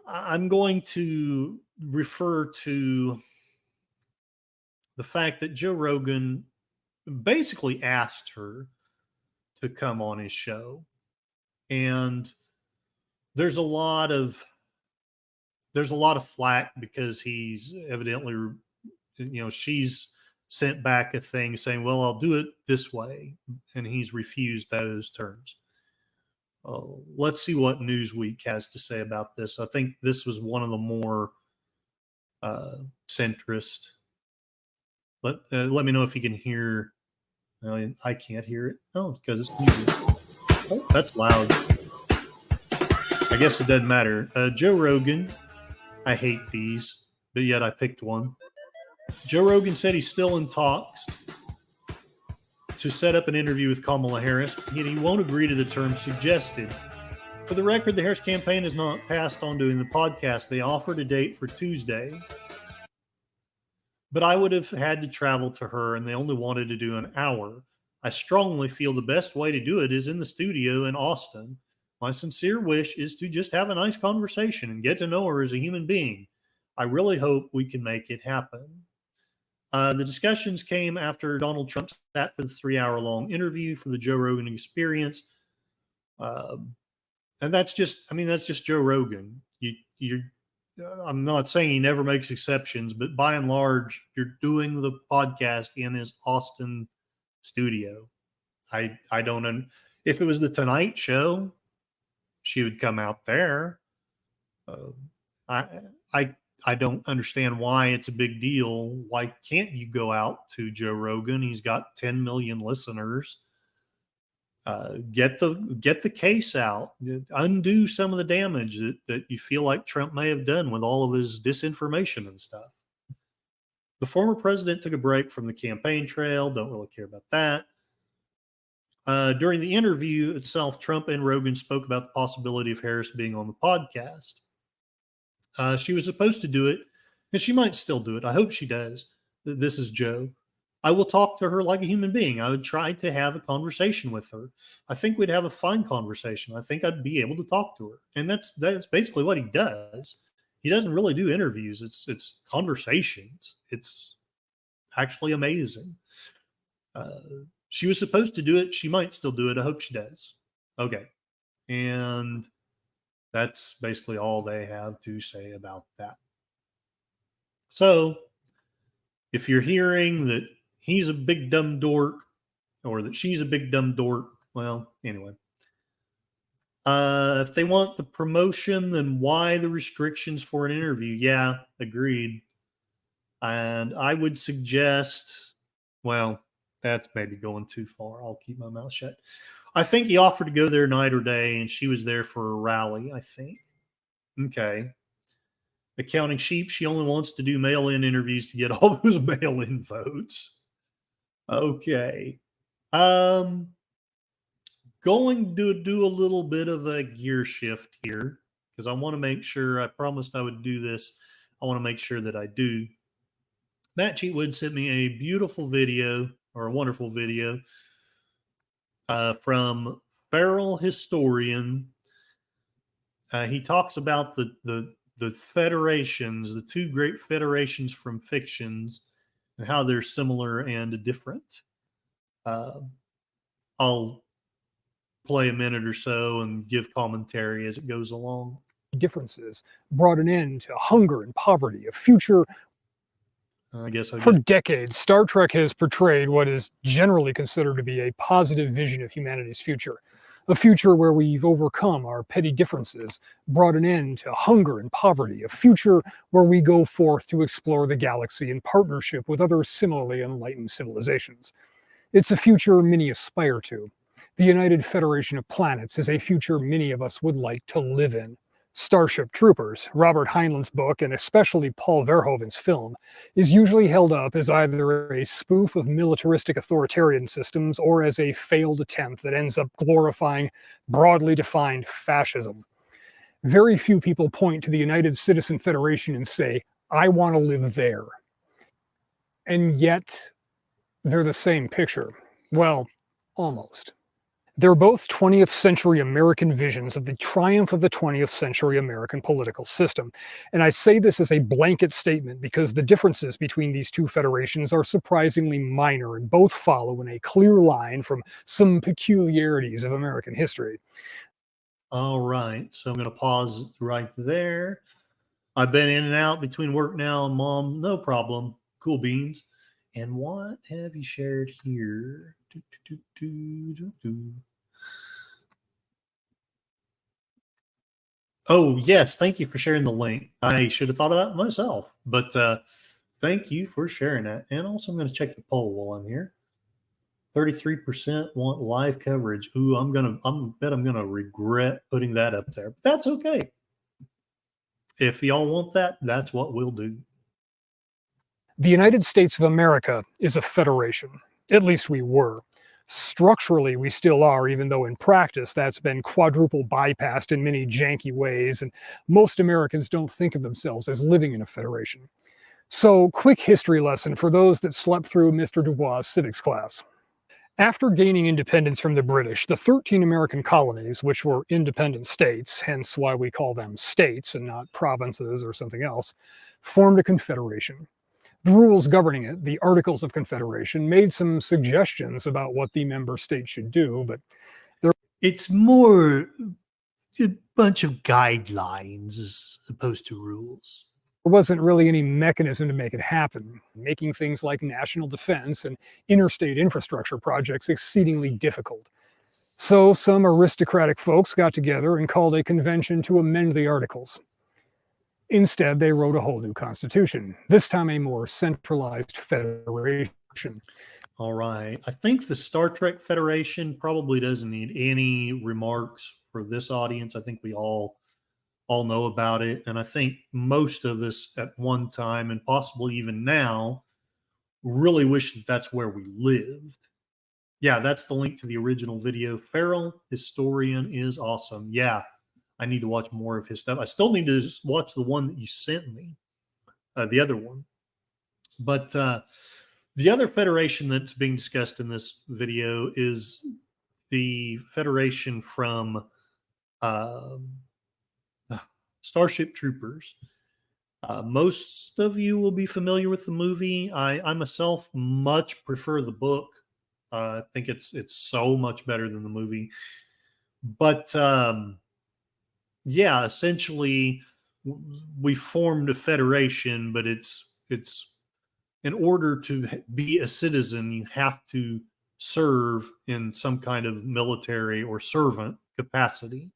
S1: I'm going to refer to the fact that Joe Rogan basically asked her to come on his show. And there's a lot of flack because he's evidently, she's sent back a thing saying, well, I'll do it this way. And he's refused those terms. Let's see what Newsweek has to say about this. I think this was one of the more centrist. Let me know if you can hear. I can't hear it. Oh, because it's muted. Oh, that's loud. I guess it doesn't matter. Joe Rogan. I hate these, but yet I picked one. Joe Rogan said he's still in talks to set up an interview with Kamala Harris, yet he won't agree to the terms suggested. For the record, the Harris campaign has not passed on doing the podcast. They offered a date for Tuesday, but I would have had to travel to her, and they only wanted to do an hour. I strongly feel the best way to do it is in the studio in Austin. My sincere wish is to just have a nice conversation and get to know her as a human being. I really hope we can make it happen. The discussions came after Donald Trump sat for the 3-hour-long interview for the Joe Rogan Experience. And that's just Joe Rogan. I'm not saying he never makes exceptions, but by and large, you're doing the podcast in his Austin studio. I don't know. If it was the Tonight Show, she would come out there. I don't understand why it's a big deal. Why can't you go out to Joe Rogan? He's got 10 million listeners. Get the case out. Undo some of the damage that you feel like Trump may have done with all of his disinformation and stuff. The former president took a break from the campaign trail. Don't really care about that. During the interview itself, Trump and Rogan spoke about the possibility of Harris being on the podcast. She was supposed to do it, and she might still do it. I hope she does. This is Joe. I will talk to her like a human being. I would try to have a conversation with her. I think we'd have a fine conversation. I think I'd be able to talk to her. And that's basically what he does. He doesn't really do interviews. It's conversations. It's actually amazing. She was supposed to do it. She might still do it. I hope she does. Okay. And that's basically all they have to say about that. So if you're hearing that he's a big dumb dork or that she's a big dumb dork, well, anyway. If they want the promotion, then why the restrictions for an interview? Yeah, agreed. And I would suggest, well, that's maybe going too far. I'll keep my mouth shut. I think he offered to go there night or day, and she was there for a rally, I think. Okay. Accounting sheep, she only wants to do mail-in interviews to get all those mail-in votes. Okay. Going to do a little bit of a gear shift here because I want to make sure, I promised I would do this. I want to make sure that I do. Matt Cheatwood sent me a beautiful video, or a wonderful video, from Feral Historian. He talks about the federations, the two great federations from fictions, and how they're similar and different. I'll play a minute or so and give commentary as it goes along.
S13: Differences brought an end to hunger and poverty, a future. For decades, Star Trek has portrayed what is generally considered to be a positive vision of humanity's future. A future where we've overcome our petty differences, brought an end to hunger and poverty, a future where we go forth to explore the galaxy in partnership with other similarly enlightened civilizations. It's a future many aspire to. The United Federation of Planets is a future many of us would like to live in. Starship Troopers, Robert Heinlein's book, and especially Paul Verhoeven's film, is usually held up as either a spoof of militaristic authoritarian systems or as a failed attempt that ends up glorifying broadly defined fascism. Very few people point to the United Citizen Federation and say, I want to live there. And yet, they're the same picture. Well, almost. They're both 20th century American visions of the triumph of the 20th century American political system. And I say this as a blanket statement because the differences between these two federations are surprisingly minor and both follow in a clear line from some peculiarities of American history.
S1: All right, so I'm going to pause right there. I've been in and out between work now and mom, no problem. Cool beans. And what have you shared here? Oh, yes. Thank you for sharing the link. I should have thought of that myself, but thank you for sharing that. And also, I'm going to check the poll while I'm here. 33% want live coverage. Ooh, I'm bet I'm gonna regret putting that up there. But that's okay. If y'all want that, that's what we'll do.
S13: The United States of America is a federation. At least we were. Structurally, we still are, even though in practice that's been quadruple bypassed in many janky ways, and most Americans don't think of themselves as living in a federation. So, quick history lesson for those that slept through Mr. Dubois' civics class. After gaining independence from the British, the 13 American colonies, which were independent states, hence why we call them states and not provinces or something else, formed a confederation. The rules governing it, the Articles of Confederation, made some suggestions about what the member states should do, but
S1: it's more a bunch of guidelines as opposed to rules.
S13: There wasn't really any mechanism to make it happen, making things like national defense and interstate infrastructure projects exceedingly difficult. So some aristocratic folks got together and called a convention to amend the Articles. Instead, they wrote a whole new constitution, this time a more centralized federation.
S1: All right. I think the Star Trek Federation probably doesn't need any remarks for this audience. I think we all know about it. And I think most of us at one time, and possibly even now, really wish that that's where we lived. Yeah, that's the link to the original video. Farrell, historian, is awesome. Yeah, I need to watch more of his stuff. I still need to just watch the one that you sent me, the other one. But the other federation that's being discussed in this video is the federation from Starship Troopers. Most of you will be familiar with the movie. I myself much prefer the book. I think it's so much better than the movie. But yeah, essentially, we formed a federation, but it's in order to be a citizen, you have to serve in some kind of military or servant capacity.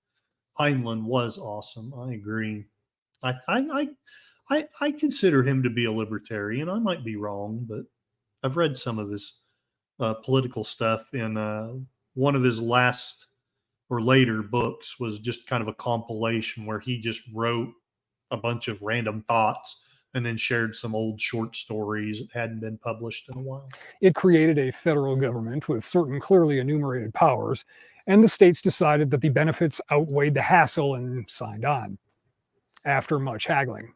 S1: Heinlein was awesome. I agree. I consider him to be a libertarian. I might be wrong, but I've read some of his political stuff, and one of his last or later books was just kind of a compilation where he just wrote a bunch of random thoughts and then shared some old short stories that hadn't been published in a while.
S13: It created a federal government with certain clearly enumerated powers, and the states decided that the benefits outweighed the hassle and signed on after much haggling.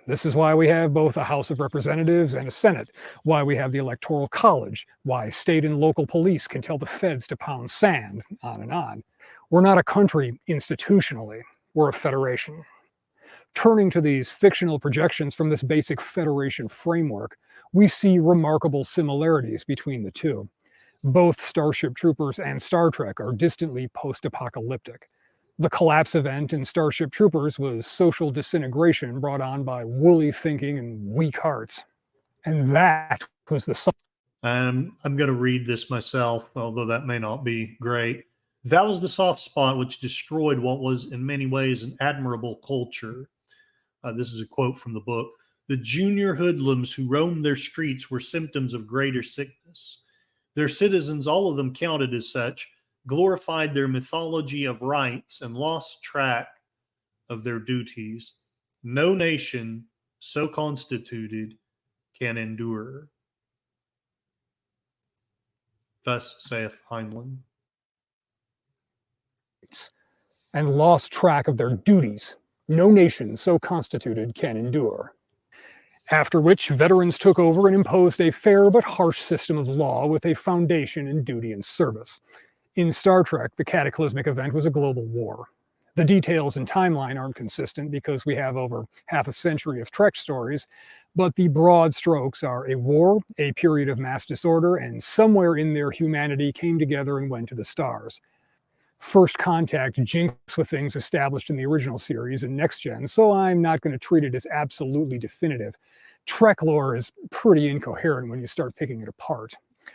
S13: This is why we have both a House of Representatives and a Senate, why we have the Electoral College, why state and local police can tell the feds to pound sand, on and on. We're not a country institutionally, we're a federation. Turning to these fictional projections from this basic federation framework, we see remarkable similarities between the two. Both Starship Troopers and Star Trek are distantly post-apocalyptic. The collapse event in Starship Troopers was social disintegration brought on by woolly thinking and weak hearts. And that was the...
S1: I'm going to read this myself, although that may not be great. That was the soft spot which destroyed what was in many ways an admirable culture. This is a quote from the book. The junior hoodlums who roamed their streets were symptoms of greater sickness. Their citizens, all of them counted as such, glorified their mythology of rights and lost track of their duties. No nation so constituted can endure. Thus saith Heinlein.
S13: And lost track of their duties. No nation so constituted can endure. After which veterans took over and imposed a fair but harsh system of law with a foundation in duty and service. In Star Trek, the cataclysmic event was a global war. The details and timeline aren't consistent because we have over half a century of Trek stories, but the broad strokes are a war, a period of mass disorder, and somewhere in there humanity came together and went to the stars. First Contact jinx with things established in the original series and Next Gen, so I'm not going to treat it as absolutely definitive. Trek lore is pretty incoherent when you start picking it apart.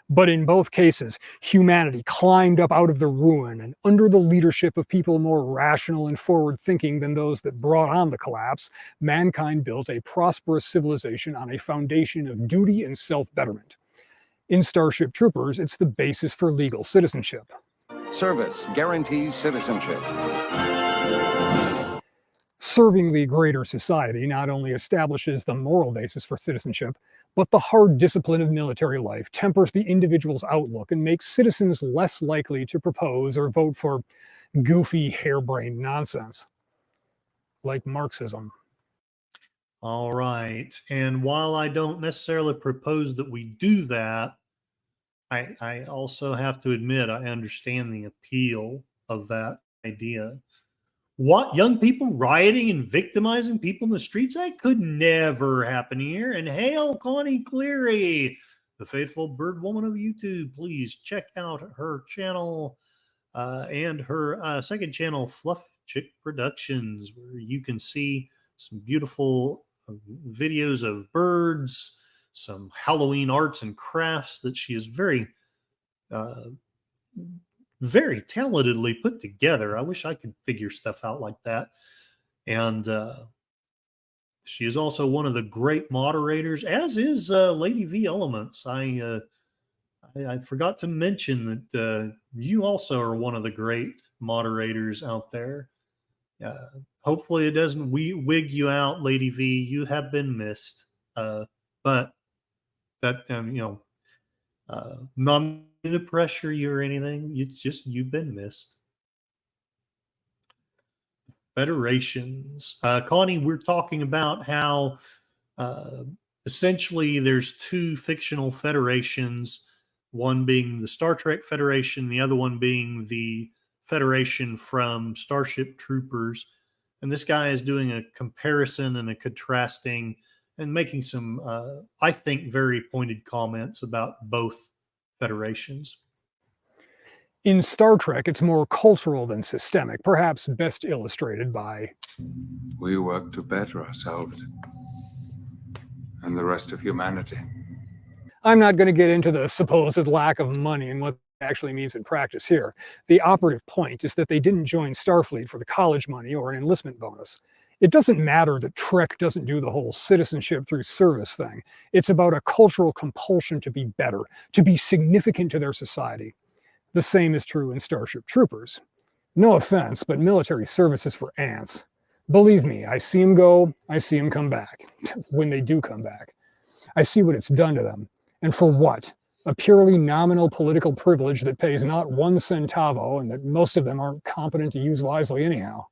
S13: But in both cases, humanity climbed up out of the ruin, and under the leadership of people more rational and forward-thinking than those that brought on the collapse, mankind built a prosperous civilization on a foundation of duty and self-betterment. In Starship Troopers, it's the basis for legal citizenship.
S14: Service guarantees citizenship.
S13: Serving the greater society not only establishes the moral basis for citizenship, but the hard discipline of military life tempers the individual's outlook and makes citizens less likely to propose or vote for goofy, harebrained nonsense, like Marxism.
S1: All right. And while I don't necessarily propose that we do that, I also have to admit I understand the appeal of that idea. What, young people rioting and victimizing people in the streets? That could never happen here. And hail Connie Cleary, the faithful bird woman of YouTube. Please check out her channel and her second channel, Fluff Chick Productions, where you can see some beautiful videos of birds, some Halloween arts and crafts that she is very talentedly put together. I wish I could figure stuff out like that. And she is also one of the great moderators, as is Lady V Elements. I forgot to mention that you also are one of the great moderators out there. Hopefully it doesn't wig you out, Lady V. You have been missed. But that, not to pressure you or anything. It's just you've been missed. Federations. Connie, we're talking about how essentially there's two fictional federations, one being the Star Trek Federation, the other one being the Federation from Starship Troopers. And this guy is doing a comparison and a contrasting and making some, I think, very pointed comments about both federations.
S13: In Star Trek, it's more cultural than systemic, perhaps best illustrated by...
S15: We work to better ourselves and the rest of humanity.
S13: I'm not going to get into the supposed lack of money and what it actually means in practice here. The operative point is that they didn't join Starfleet for the college money or an enlistment bonus. It doesn't matter that Trek doesn't do the whole citizenship through service thing. It's about a cultural compulsion to be better, to be significant to their society. The same is true in Starship Troopers. No offense, but military service is for ants. Believe me, I see them go, I see them come back, when they do come back. I see what it's done to them. And for what? A purely nominal political privilege that pays not one centavo and that most of them aren't competent to use wisely anyhow.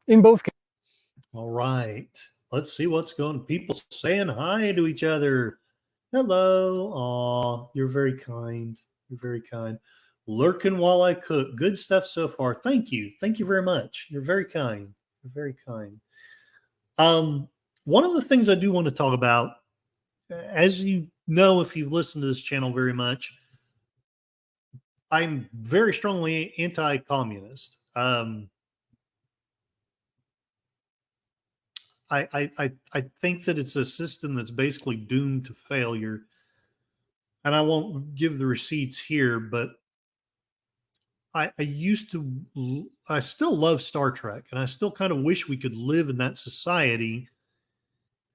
S13: In both cases.
S1: All right. Let's see what's going on. People saying hi to each other. Hello. Aw, you're very kind. You're very kind. Lurking while I cook. Good stuff so far. Thank you. Thank you very much. You're very kind. You're very kind. One of the things I do want to talk about, as you know, if you've listened to this channel very much, I'm very strongly anti-communist. I think that it's a system that's basically doomed to failure. And I won't give the receipts here, but I still love Star Trek, and I still kind of wish we could live in that society.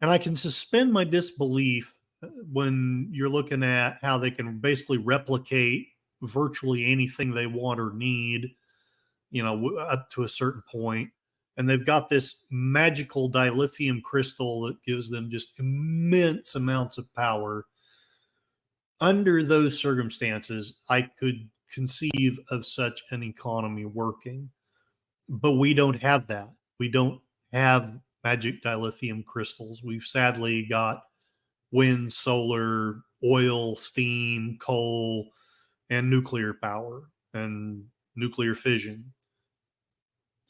S1: And I can suspend my disbelief when you're looking at how they can basically replicate virtually anything they want or need, up to a certain point. And they've got this magical dilithium crystal that gives them just immense amounts of power. Under those circumstances, I could conceive of such an economy working. But we don't have that. We don't have magic dilithium crystals. We've sadly got wind, solar, oil, steam, coal, and nuclear power. and nuclear fission.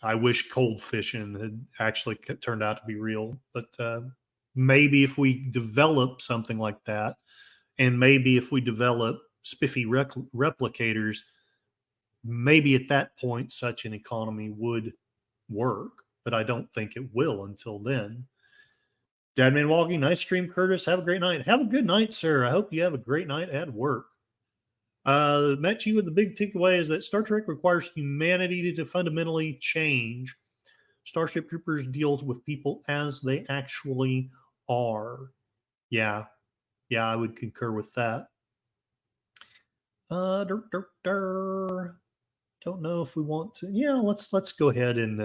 S1: I wish cold fission had actually turned out to be real, but maybe if we develop something like that, and maybe if we develop spiffy replicators, maybe at that point such an economy would work, but I don't think it will until then. Dadman Walking, nice stream, Curtis. Have a great night. Have a good night, sir. I hope you have a great night at work. Met you with the big takeaway is that Star Trek requires humanity to fundamentally change. Starship Troopers deals with people as they actually are. Yeah, I would concur with that. Don't know if we want to. Yeah, let's go ahead and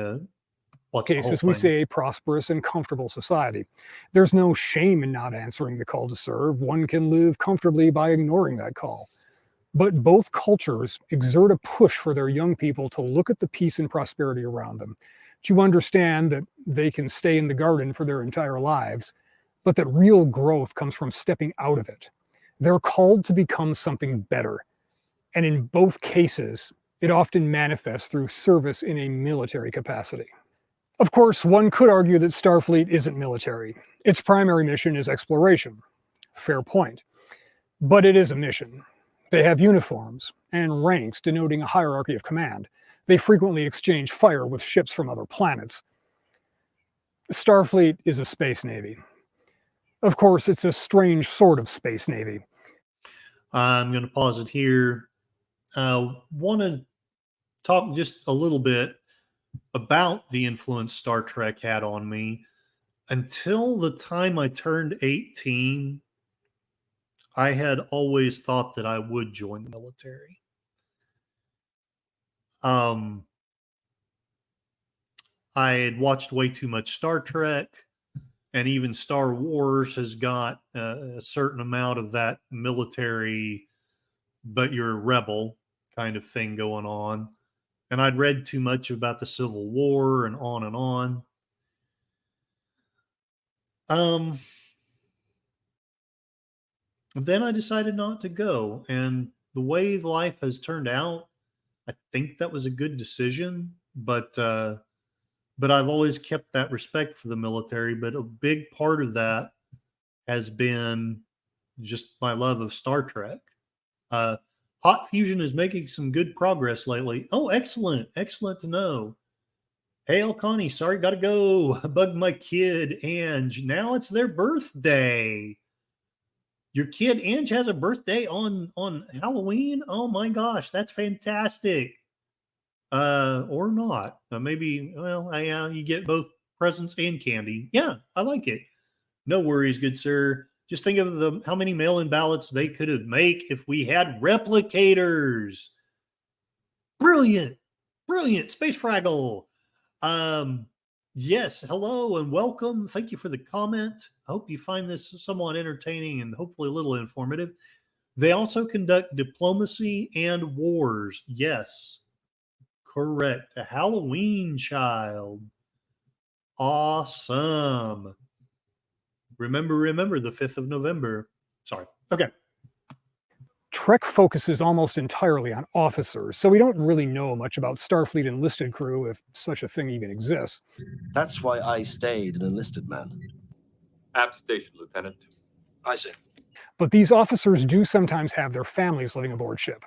S1: watch the whole
S13: Cases, we
S1: thing.
S13: say a prosperous and comfortable society. There's no shame in not answering the call to serve. One can live comfortably by ignoring that call. But both cultures exert a push for their young people to look at the peace and prosperity around them, to understand that they can stay in the garden for their entire lives, but that real growth comes from stepping out of it. They're called to become something better. And in both cases, it often manifests through service in a military capacity. Of course, one could argue that Starfleet isn't military. Its primary mission is exploration. Fair point. But it is a mission. They have uniforms and ranks denoting a hierarchy of command. They frequently exchange fire with ships from other planets. Starfleet is a space navy. Of course, it's a strange sort of space navy.
S1: I'm going to pause it here. Want to talk just a little bit about the influence Star Trek had on me. Until the time I turned 18, I had always thought that I would join the military. I had watched way too much Star Trek, and even Star Wars has got a certain amount of that military, but you're a rebel kind of thing going on. And I'd read too much about the Civil War and on and on. Then I decided not to go. And the way life has turned out, I think that was a good decision. But I've always kept that respect for the military. But a big part of that has been just my love of Star Trek. Hot Fusion is making some good progress lately. Oh, excellent. Excellent to know. Hey, Connie, sorry, gotta go. I bugged my kid, Ange. Now it's their birthday. Your kid, Ange, has a birthday on Halloween? Oh my gosh, that's fantastic. Or not. Maybe, well, you get both presents and candy. Yeah, I like it. No worries, good sir. Just think of how many mail-in ballots they could have made if we had replicators. Brilliant. Space Fraggle. Yes, hello and welcome. Thank you for the comment. I hope you find this somewhat entertaining and hopefully a little informative. They also conduct diplomacy and wars. Yes, correct. A Halloween child. Awesome. Remember the 5th of November. Sorry. Okay.
S13: Trek focuses almost entirely on officers, so we don't really know much about Starfleet enlisted crew, if such a thing even exists.
S16: That's why I stayed an enlisted man.
S17: Apt station, Lieutenant.
S16: I see.
S13: But these officers do sometimes have their families living aboard ship.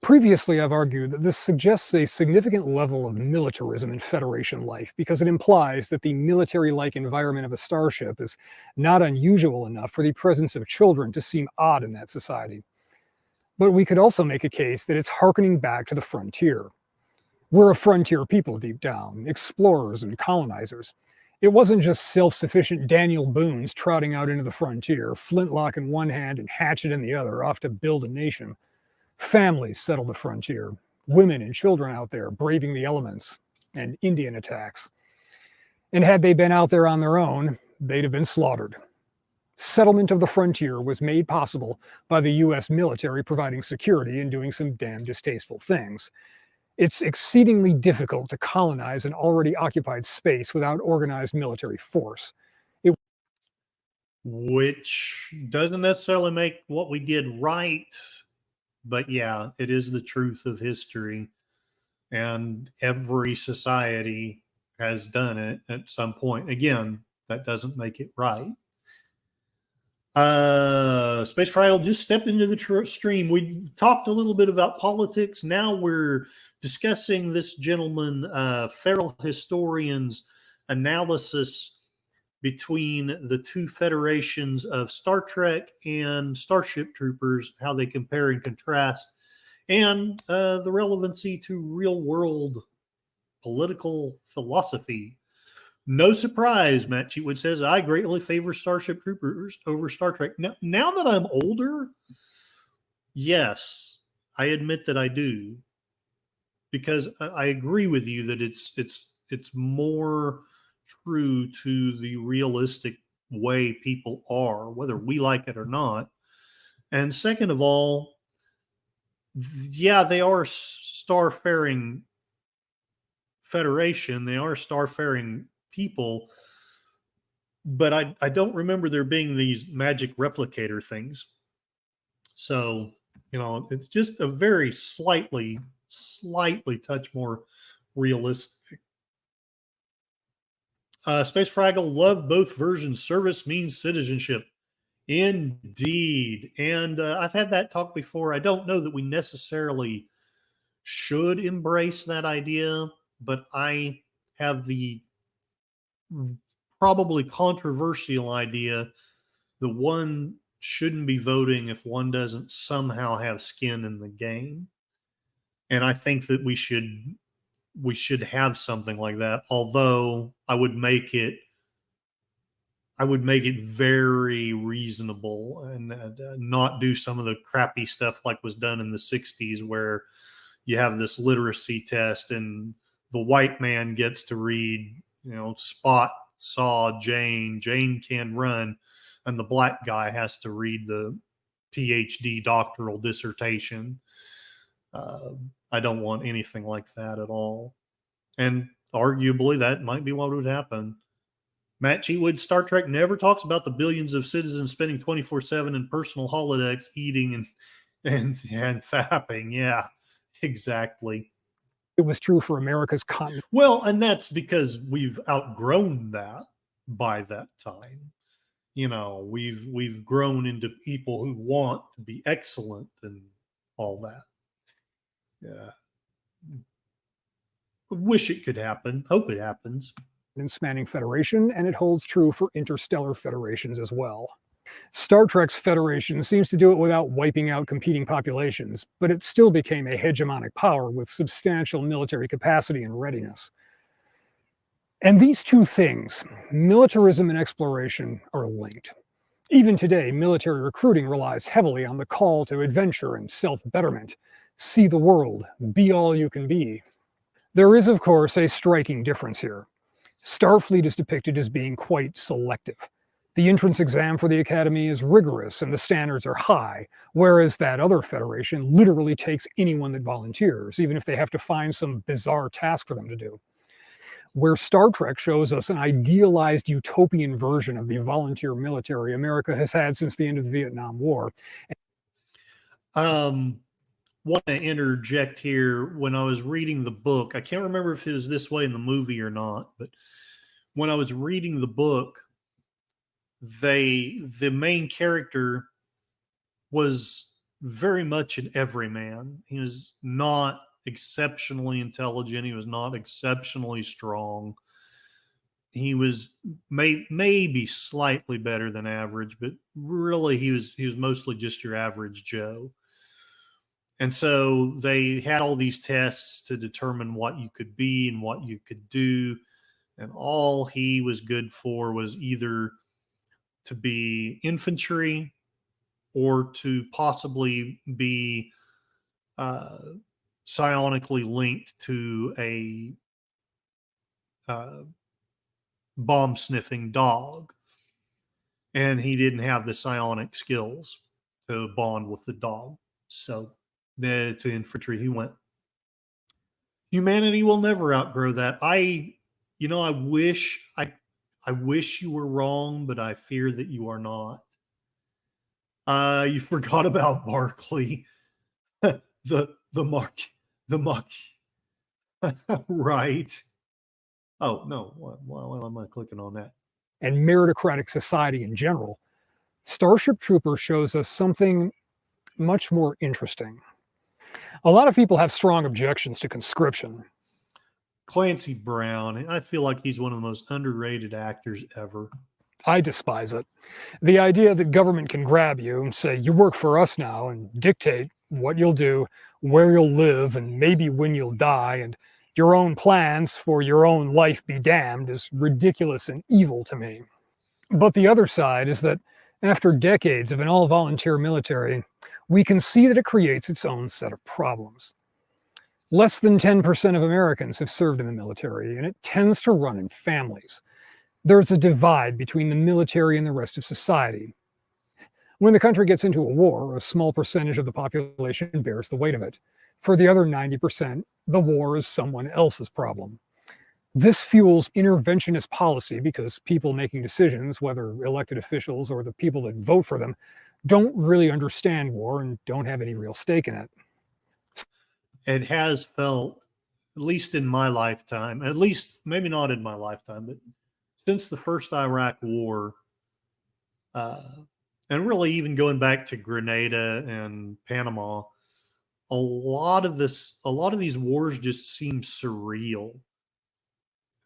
S13: Previously, I've argued that this suggests a significant level of militarism in Federation life because it implies that the military-like environment of a starship is not unusual enough for the presence of children to seem odd in that society. But we could also make a case that it's hearkening back to the frontier. We're a frontier people deep down, explorers and colonizers. It wasn't just self-sufficient Daniel Boones trotting out into the frontier, flintlock in one hand and hatchet in the other, off to build a nation. Families settled the frontier, women and children out there braving the elements and Indian attacks. And had they been out there on their own, they'd have been slaughtered. Settlement of the frontier was made possible by the US military providing security and doing some damn distasteful things. It's exceedingly difficult to colonize an already occupied space without organized military force.
S1: Which doesn't necessarily make what we did right, But yeah, it is the truth of history. And every society has done it at some point. Again, that doesn't make it right. Space Trial just stepped into the stream. We talked a little bit about politics. Now we're discussing this gentleman, feral historian's analysis between the two federations of Star Trek and Starship Troopers, how they compare and contrast, and the relevancy to real world political philosophy. No surprise, Matt Cheatwood says, I greatly favor Starship Troopers over Star Trek. Now that I'm older, yes, I admit that I do. Because I agree with you that it's more true to the realistic way people are, whether we like it or not. And second of all, yeah, they are starfaring federation. They are starfaring people, but I don't remember there being these magic replicator things. So, it's just a very slightly touch more realistic. Space Fraggle, love both versions. Service means citizenship. Indeed. And I've had that talk before. I don't know that we necessarily should embrace that idea, but I have the probably controversial idea that one shouldn't be voting if one doesn't somehow have skin in the game. And I think that we should have something like that, although I would make it very reasonable and not do some of the crappy stuff like was done in the 60s where you have this literacy test and the white man gets to read, Spot saw Jane can run, and the black guy has to read the PhD doctoral dissertation. I don't want anything like that at all. And arguably that might be what would happen. Matt Cheatwood, Star Trek never talks about the billions of citizens spending 24/7 in personal holodecks, eating and fapping. Yeah, exactly.
S13: It was true for America's continent.
S1: Well, and that's because we've outgrown that by that time. We've grown into people who want to be excellent and all that. Yeah. Wish it could happen. Hope it happens.
S13: In spanning federation, and it holds true for interstellar federations as well. Star Trek's federation seems to do it without wiping out competing populations, but it still became a hegemonic power with substantial military capacity and readiness. And these two things, militarism and exploration, are linked. Even today, military recruiting relies heavily on the call to adventure and self-betterment. See the world, be all you can be. There is, of course, a striking difference here. Starfleet is depicted as being quite selective. The entrance exam for the Academy is rigorous and the standards are high, whereas that other federation literally takes anyone that volunteers, even if they have to find some bizarre task for them to do. Where Star Trek shows us an idealized utopian version of the volunteer military America has had since the end of the Vietnam War.
S1: Want to interject here. When I was reading the book, I can't remember if it was this way in the movie or not, but when I was reading the book, the main character was very much an everyman. He was not exceptionally intelligent. He was not exceptionally strong. He was maybe slightly better than average, but really he was mostly just your average Joe. And so they had all these tests to determine what you could be and what you could do. And all he was good for was either to be infantry or to possibly be psionically linked to a bomb-sniffing dog. And he didn't have the psionic skills to bond with the dog. So to infantry he went. Humanity will never outgrow that. I wish you were wrong, but I fear that you are not. You forgot about Barclay. the mark, the muck. Right. Oh no, why am I clicking on that?
S13: And meritocratic society in general, Starship Trooper shows us something much more interesting. A lot of people have strong objections to conscription.
S1: Clancy Brown, I feel like he's one of the most underrated actors ever.
S13: I despise it. The idea that government can grab you and say, you work for us now, and dictate what you'll do, where you'll live, and maybe when you'll die, and your own plans for your own life be damned is ridiculous and evil to me. But the other side is that after decades of an all-volunteer military, we can see that it creates its own set of problems. Less than 10% of Americans have served in the military, and it tends to run in families. There's a divide between the military and the rest of society. When the country gets into a war, a small percentage of the population bears the weight of it. For the other 90%, the war is someone else's problem. This fuels interventionist policy because people making decisions, whether elected officials or the people that vote for them, don't really understand war and don't have any real stake in it.
S1: It has felt, at least in my lifetime, at least maybe not in my lifetime, but since the first Iraq war, and really even going back to Grenada and Panama, a lot of these wars just seem surreal.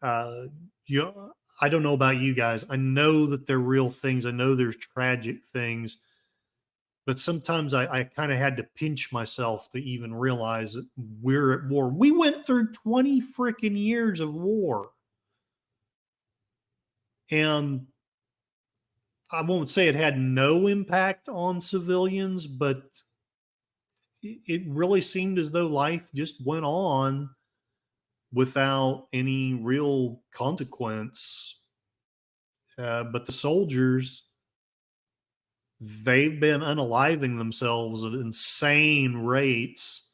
S1: I don't know about you guys. I know that they're real things. I know there's tragic things, but sometimes I kind of had to pinch myself to even realize that we're at war. We went through 20 freaking years of war. And I won't say it had no impact on civilians, but it really seemed as though life just went on without any real consequence. But the soldiers, they've been unaliving themselves at insane rates.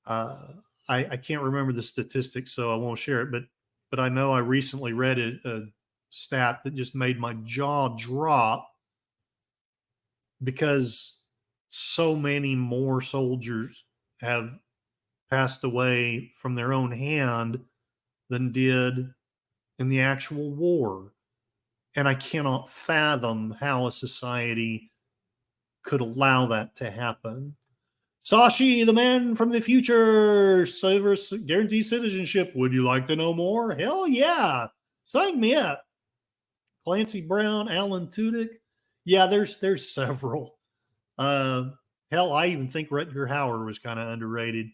S1: I can't remember the statistics, so I won't share it, but I know I recently read a stat that just made my jaw drop, because so many more soldiers have passed away from their own hand than did in the actual war. And I cannot fathom how a society could allow that to happen. Sashi, the man from the future, service guarantee citizenship. Would you like to know more? Hell yeah. Sign me up. Clancy Brown, Alan Tudyk. Yeah, there's several. Hell, I even think Rutger Hauer was kind of underrated.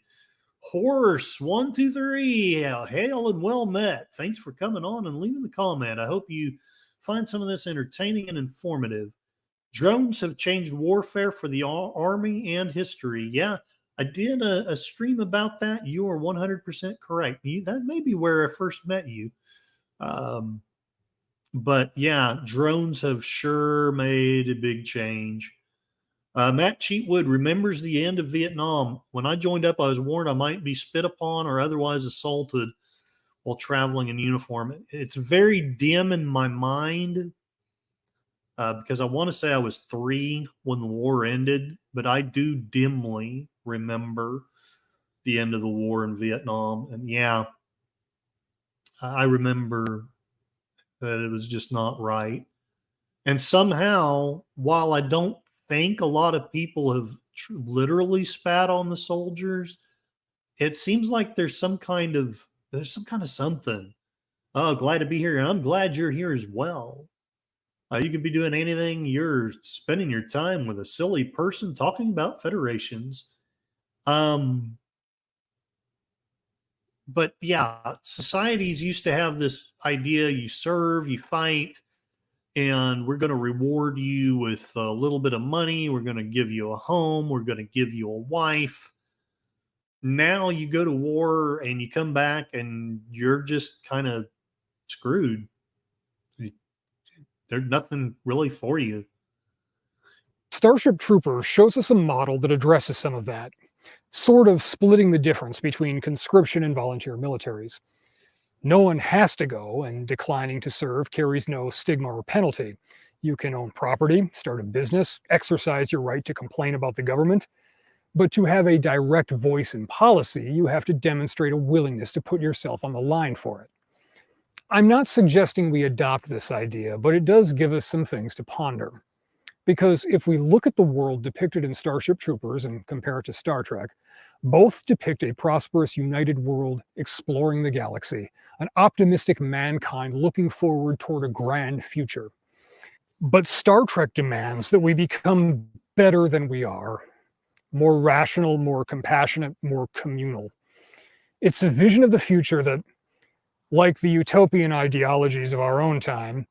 S1: Horse 123. Hail and well met. Thanks for coming on and leaving the comment. I hope you find some of this entertaining and informative. Drones have changed warfare for the Army and history. Yeah, I did a stream about that. You are 100% correct. That may be where I first met you. But yeah, drones have sure made a big change. Matt Cheatwood remembers the end of Vietnam. When I joined up, I was warned I might be spit upon or otherwise assaulted while traveling in uniform. It's very dim in my mind because I want to say I was 3 when the war ended, but I do dimly remember the end of the war in Vietnam. And yeah, I remember that it was just not right. And somehow, while I don't think a lot of people have literally spat on the soldiers, it seems like there's some kind of something. Oh, glad to be here. And I'm glad you're here as well. You could be doing anything. You're spending your time with a silly person talking about federations. But yeah, societies used to have this idea: you serve, you fight, and we're going to reward you with a little bit of money. We're going to give you a home. We're going to give you a wife. Now you go to war and you come back and you're just kind of screwed. There's nothing really for you.
S13: Starship Trooper shows us a model that addresses some of that, sort of splitting the difference between conscription and volunteer militaries. No one has to go, and declining to serve carries no stigma or penalty. You can own property, start a business, exercise your right to complain about the government. But to have a direct voice in policy, you have to demonstrate a willingness to put yourself on the line for it. I'm not suggesting we adopt this idea, but it does give us some things to ponder. Because if we look at the world depicted in Starship Troopers and compare it to Star Trek, both depict a prosperous, united world exploring the galaxy, an optimistic mankind looking forward toward a grand future. But Star Trek demands that we become better than we are, more rational, more compassionate, more communal. It's a vision of the future that, like the utopian ideologies of our own time,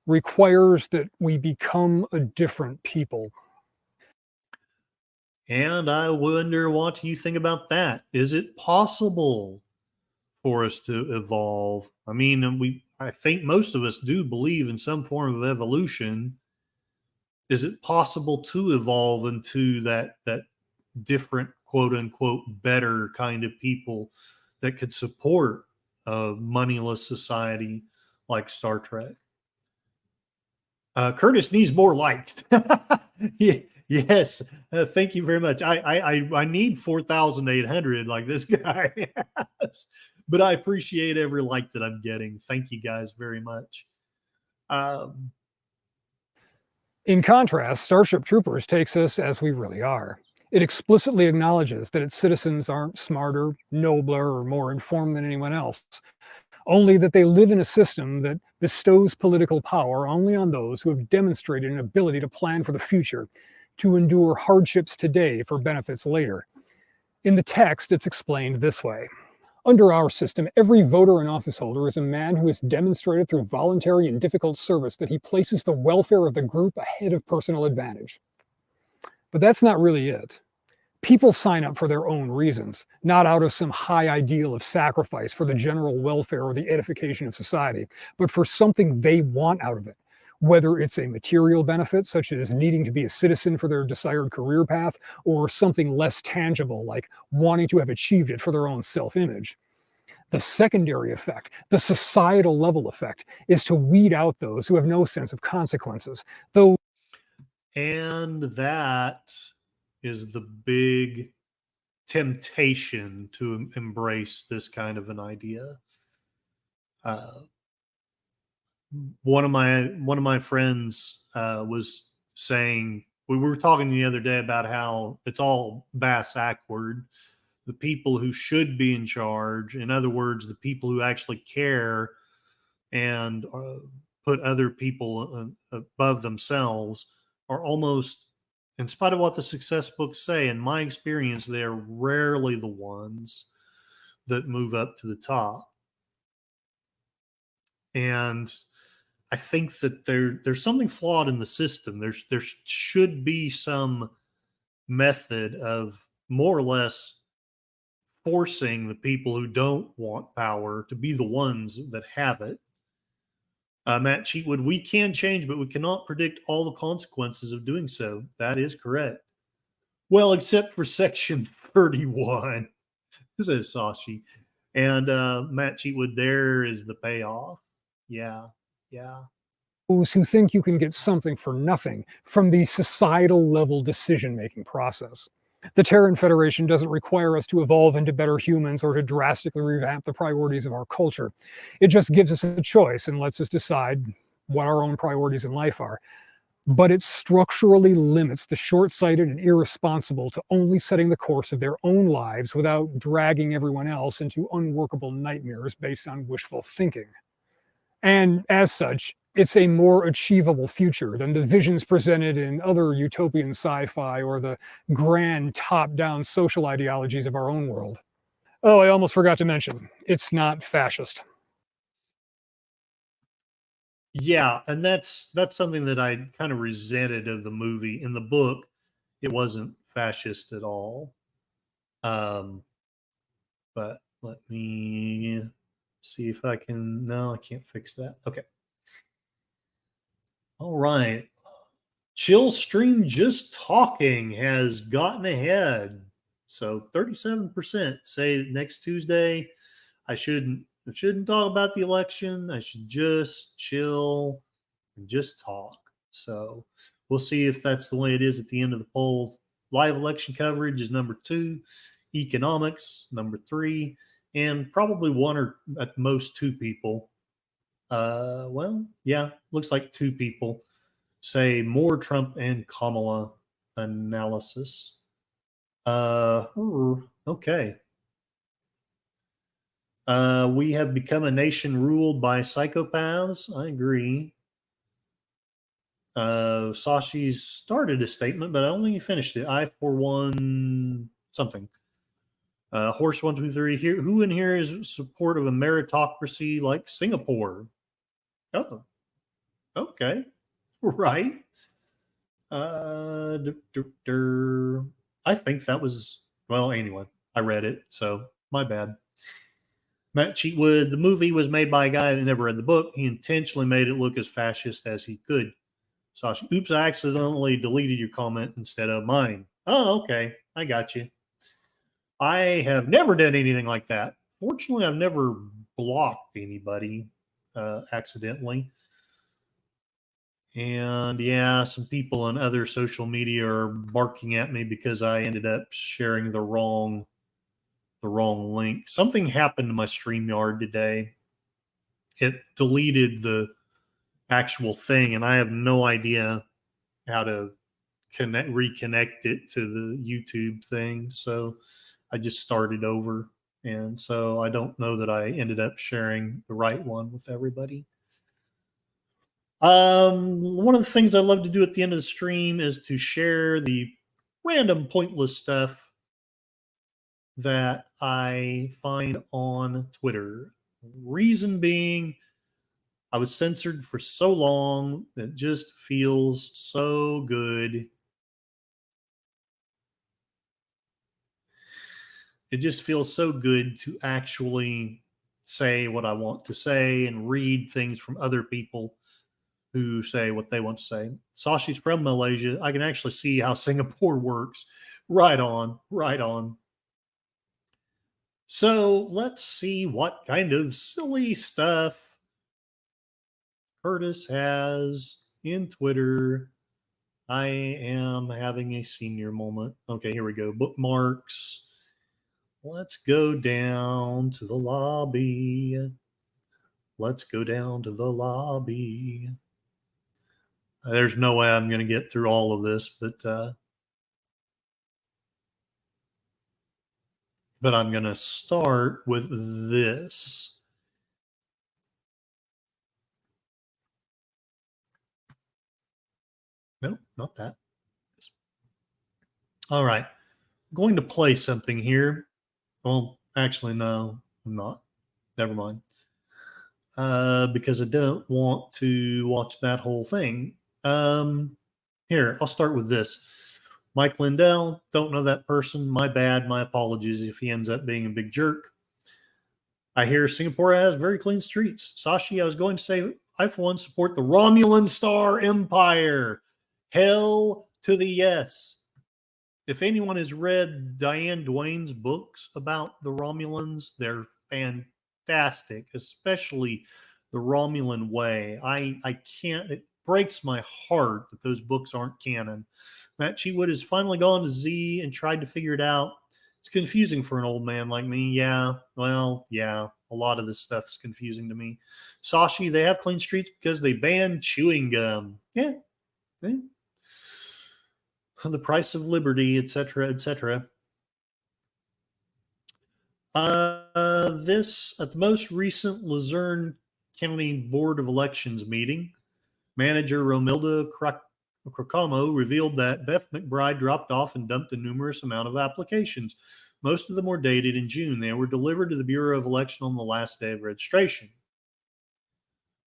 S13: requires that we become a different people.
S1: And I wonder what you think about that. Is it possible for us to evolve? I mean, I think most of us do believe in some form of evolution. Is it possible to evolve into that different, quote unquote, better kind of people that could support a moneyless society like Star Trek? Curtis needs more likes. Yeah, yes, thank you very much. I need 4,800 like this guy has, but I appreciate every like that I'm getting. Thank you guys very much.
S13: In contrast, Starship Troopers takes us as we really are. It explicitly acknowledges that its citizens aren't smarter, nobler, or more informed than anyone else, only that they live in a system that bestows political power only on those who have demonstrated an ability to plan for the future, to endure hardships today for benefits later. In the text, it's explained this way. Under our system, every voter and office holder is a man who has demonstrated through voluntary and difficult service that he places the welfare of the group ahead of personal advantage. But that's not really it. People sign up for their own reasons, not out of some high ideal of sacrifice for the general welfare or the edification of society, but for something they want out of it. Whether it's a material benefit, such as needing to be a citizen for their desired career path, or something less tangible, like wanting to have achieved it for their own self-image. The secondary effect, the societal level effect, is to weed out those who have no sense of consequences.
S1: And that is the big temptation to embrace this kind of an idea. One of my friends was saying, we were talking the other day about how it's all bass-ackward. The people who should be in charge, in other words, the people who actually care and put other people above themselves, are almost, in spite of what the success books say, in my experience, they are rarely the ones that move up to the top. And I think that there's something flawed in the system. There should be some method of more or less forcing the people who don't want power to be the ones that have it. Matt Cheatwood, we can change, but we cannot predict all the consequences of doing so. That is correct. Well, except for Section 31. This is Sashi. And Matt Cheatwood, there is the payoff. Yeah.
S13: Those who think you can get something for nothing from the societal level decision-making process. The Terran Federation doesn't require us to evolve into better humans or to drastically revamp the priorities of our culture. It just gives us a choice and lets us decide what our own priorities in life are. But it structurally limits the short-sighted and irresponsible to only setting the course of their own lives without dragging everyone else into unworkable nightmares based on wishful thinking. And as such, it's a more achievable future than the visions presented in other utopian sci-fi or the grand top-down social ideologies of our own world. Oh, I almost forgot to mention, it's not fascist.
S1: Yeah, and that's something that I kind of resented of the movie. In the book, it wasn't fascist at all. But let me see if I can. No, I can't fix that. Okay. All right. Chill Stream Just Talking has gotten ahead. So 37% say next Tuesday I shouldn't talk about the election. I should just chill and just talk. So we'll see if that's the way it is at the end of the poll Live election coverage is number 2. Economics, number 3. And probably one or at most 2 people. Well, yeah, looks like 2 people say more Trump and Kamala analysis. Okay. We have become a nation ruled by psychopaths. I agree. Sashi's started a statement, but I only finished it. I, for one, something. Horse 123 here. Who in here is support of a meritocracy like Singapore? Oh, okay, right. I think that was, well, anyway, I read it, so my bad. Matt Cheatwood, the movie was made by a guy that never read the book. He intentionally made it look as fascist as he could. Sasha, oops, I accidentally deleted your comment instead of mine. Oh, okay, I got you. I have never done anything like that. Fortunately, I've never blocked anybody accidentally. And yeah, some people on other social media are barking at me because I ended up sharing the wrong link. Something happened to my StreamYard today. It deleted the actual thing, and I have no idea how to reconnect it to the YouTube thing. So I just started over. And so I don't know that I ended up sharing the right one with everybody. One of the things I love to do at the end of the stream is to share the random pointless stuff that I find on Twitter. Reason being, I was censored for so long that it just feels so good. It just feels so good to actually say what I want to say and read things from other people who say what they want to say. Sashi's from Malaysia. I can actually see how Singapore works. Right on, right on. So let's see what kind of silly stuff Curtis has in Twitter. I am having a senior moment. Okay, here we go. Bookmarks. Let's go down to the lobby. Let's go down to the lobby. There's no way I'm going to get through all of this, but I'm going to start with this. No, not that. All right. I'm going to play something here. Well, actually, no, I'm not. Never mind. Because I don't want to watch that whole thing. Here, I'll start with this. Mike Lindell, don't know that person. My bad. My apologies if he ends up being a big jerk. I hear Singapore has very clean streets. Sashi, I was going to say, I for one support the Romulan Star Empire. Hell to the yes. If anyone has read Diane Duane's books about the Romulans, they're fantastic, especially the Romulan Way. I can't, it breaks my heart that those books aren't canon. Matt Cheatwood has finally gone to Z and tried to figure it out. It's confusing for an old man like me. Yeah, well, yeah, a lot of this stuff is confusing to me. Sashi, they have clean streets because they banned chewing gum. Yeah. The price of liberty, etc., etc. This, at the most recent Luzerne County Board of Elections meeting, manager Romilda Crocamo revealed that Beth McBride dropped off and dumped a numerous amount of applications. Most of them were dated in June. They were delivered to the Bureau of Election on the last day of registration.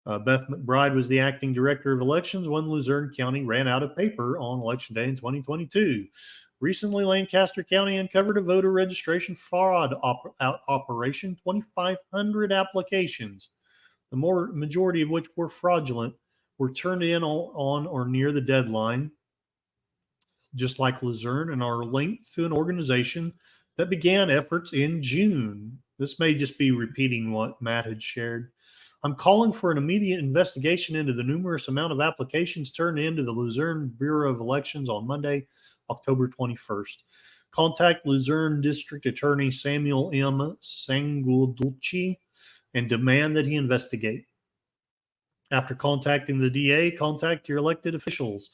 S1: Beth McBride was the acting director of elections when Luzerne County ran out of paper on Election Day in 2022. Recently, Lancaster County uncovered a voter registration fraud operation, 2,500 applications, the majority of which were fraudulent, were turned in on or near the deadline, just like Luzerne, and are linked to an organization that began efforts in June. This may just be repeating what Matt had shared. I'm calling for an immediate investigation into the numerous amount of applications turned into the Luzerne Bureau of Elections on Monday. October 21st. Contact Luzerne District Attorney Samuel M. Sanguiducci and demand that he investigate. After contacting the DA, contact your elected officials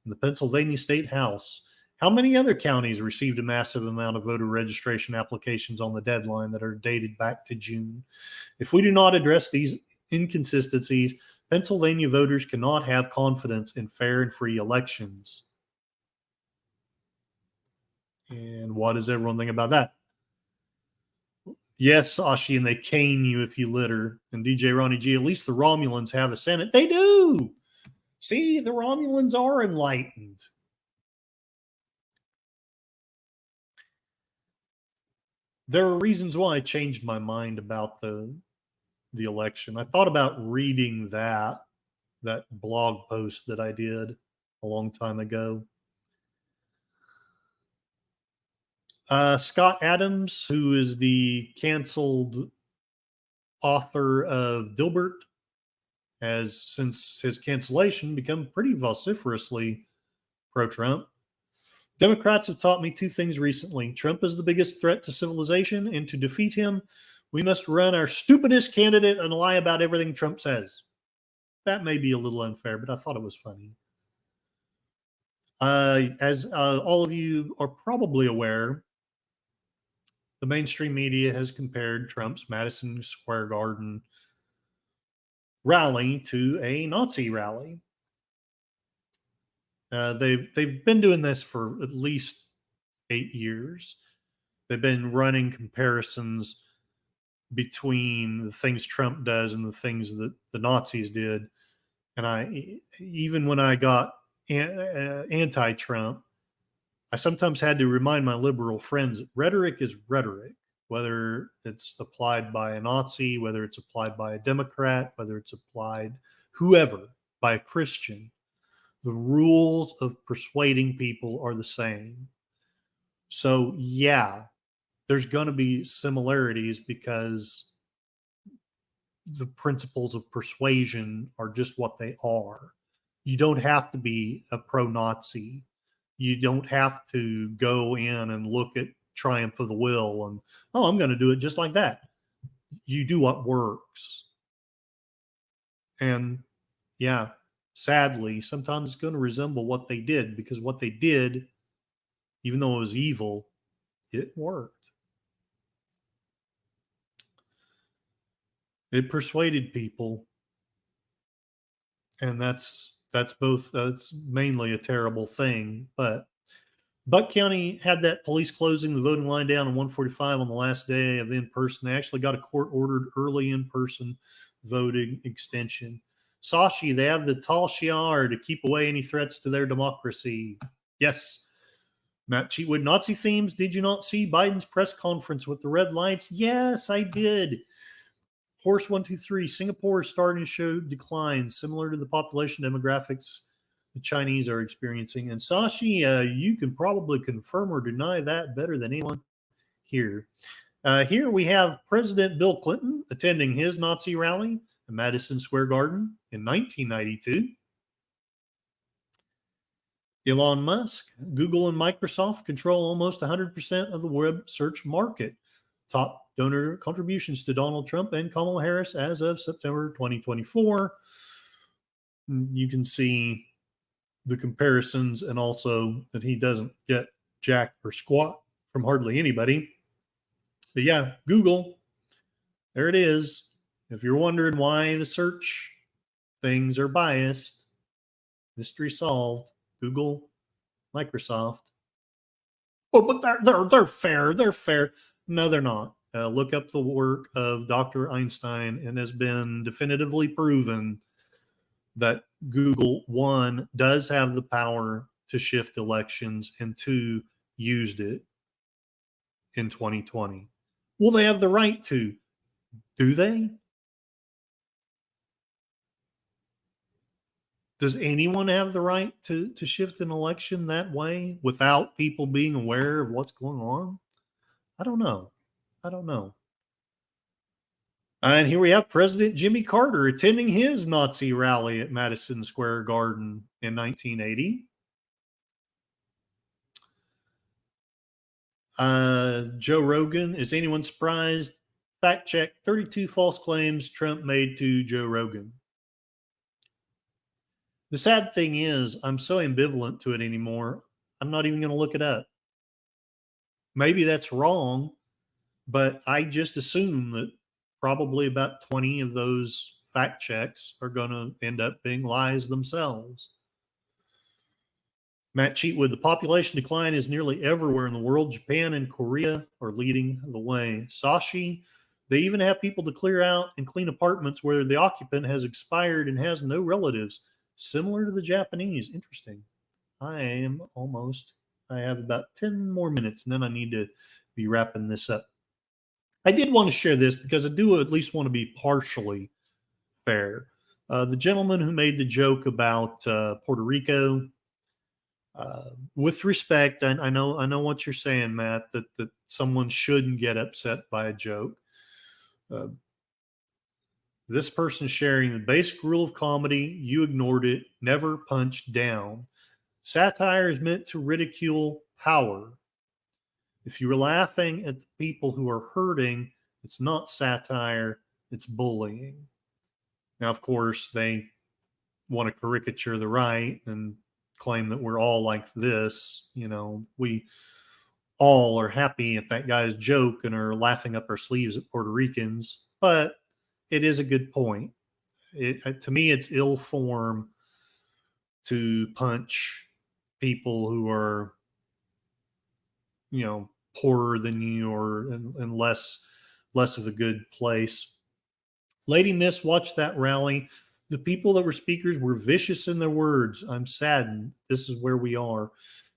S1: in the Pennsylvania State House. How many other counties received a massive amount of voter registration applications on the deadline that are dated back to June? If we do not address these inconsistencies, Pennsylvania voters cannot have confidence in fair and free elections. And what does everyone think about that? Yes, Sashi, and they cane you if you litter. And DJ Ronnie G, at least the Romulans have a Senate. They do. See, the Romulans are enlightened. There are reasons why I changed my mind about the election. I thought about reading that blog post that I did a long time ago. Scott Adams, who is the canceled author of Dilbert, has, since his cancellation, become pretty vociferously pro-Trump. Democrats have taught me two things recently. Trump is the biggest threat to civilization, and to defeat him, we must run our stupidest candidate and lie about everything Trump says. That may be a little unfair, but I thought it was funny. As all of you are probably aware, the mainstream media has compared Trump's Madison Square Garden rally to a Nazi rally. They've been doing this for at least 8 years. They've been running comparisons between the things Trump does and the things that the Nazis did. And even when I got anti-Trump, I sometimes had to remind my liberal friends that rhetoric is rhetoric, whether it's applied by a Nazi, whether it's applied by a Democrat, whether it's applied whoever, by a Christian. The rules of persuading people are the same. So, yeah, there's going to be similarities because the principles of persuasion are just what they are. You don't have to be a pro-Nazi. You don't have to go in and look at Triumph of the Will and, oh, I'm going to do it just like that. You do what works. And, yeah, sadly, sometimes it's going to resemble what they did, because what they did, even though it was evil, it worked. It persuaded people, and that's mainly a terrible thing. But Buck County had that police closing the voting line down on 145 on the last day of in-person. They actually got a court-ordered early in-person voting extension. Sashi, they have the tall shiar to keep away any threats to their democracy. Yes. Matt Cheatwood, Nazi themes. Did you not see Biden's press conference with the red lights? Yes, I did. Horse 123, Singapore is starting to show declines similar to the population demographics the Chinese are experiencing. And Sashi, you can probably confirm or deny that better than anyone here. Here we have President Bill Clinton attending his Nazi rally at Madison Square Garden in 1992. Elon Musk, Google, and Microsoft control almost 100% of the web search market. Top donor contributions to Donald Trump and Kamala Harris as of September 2024. You can see the comparisons, and also that he doesn't get jack or squat from hardly anybody. But yeah, Google, there it is. If you're wondering why the search things are biased, mystery solved. Google, Microsoft. Oh, but they're fair. They're fair. No, they're not. Look up the work of Dr. Einstein, and has been definitively proven that Google, one, does have the power to shift elections, and two, used it in 2020. Well, they have the right to. Do they? Does anyone have the right to shift an election that way without people being aware of what's going on? I don't know. And here we have President Jimmy Carter attending his Nazi rally at Madison Square Garden in 1980. Joe Rogan. Is anyone surprised? Fact check: 32 false claims Trump made to Joe Rogan. The sad thing is, I'm so ambivalent to it anymore. I'm not even going to look it up. Maybe that's wrong, but I just assume that probably about 20 of those fact checks are going to end up being lies themselves. Matt Cheatwood, the population decline is nearly everywhere in the world. Japan and Korea are leading the way. Sashi, they even have people to clear out and clean apartments where the occupant has expired and has no relatives, similar to the Japanese. Interesting. I have about 10 more minutes, and then I need to be wrapping this up. I did want to share this because I do at least want to be partially fair. The gentleman who made the joke about Puerto Rico, with respect, I know what you're saying, Matt, that someone shouldn't get upset by a joke. This person sharing the basic rule of comedy: you ignored it, never punched down. Satire is meant to ridicule power. If you were laughing at the people who are hurting, it's not satire, it's bullying. Now, of course, they want to caricature the right and claim that we're all like this. You know, we all are happy at that guy's joke and are laughing up our sleeves at Puerto Ricans, but it is a good point. To me, it's ill form to punch people who are, poorer than you or in less of a good place. Lady Miss watched that rally. The people that were speakers were vicious in their words. I'm saddened. This is where we are.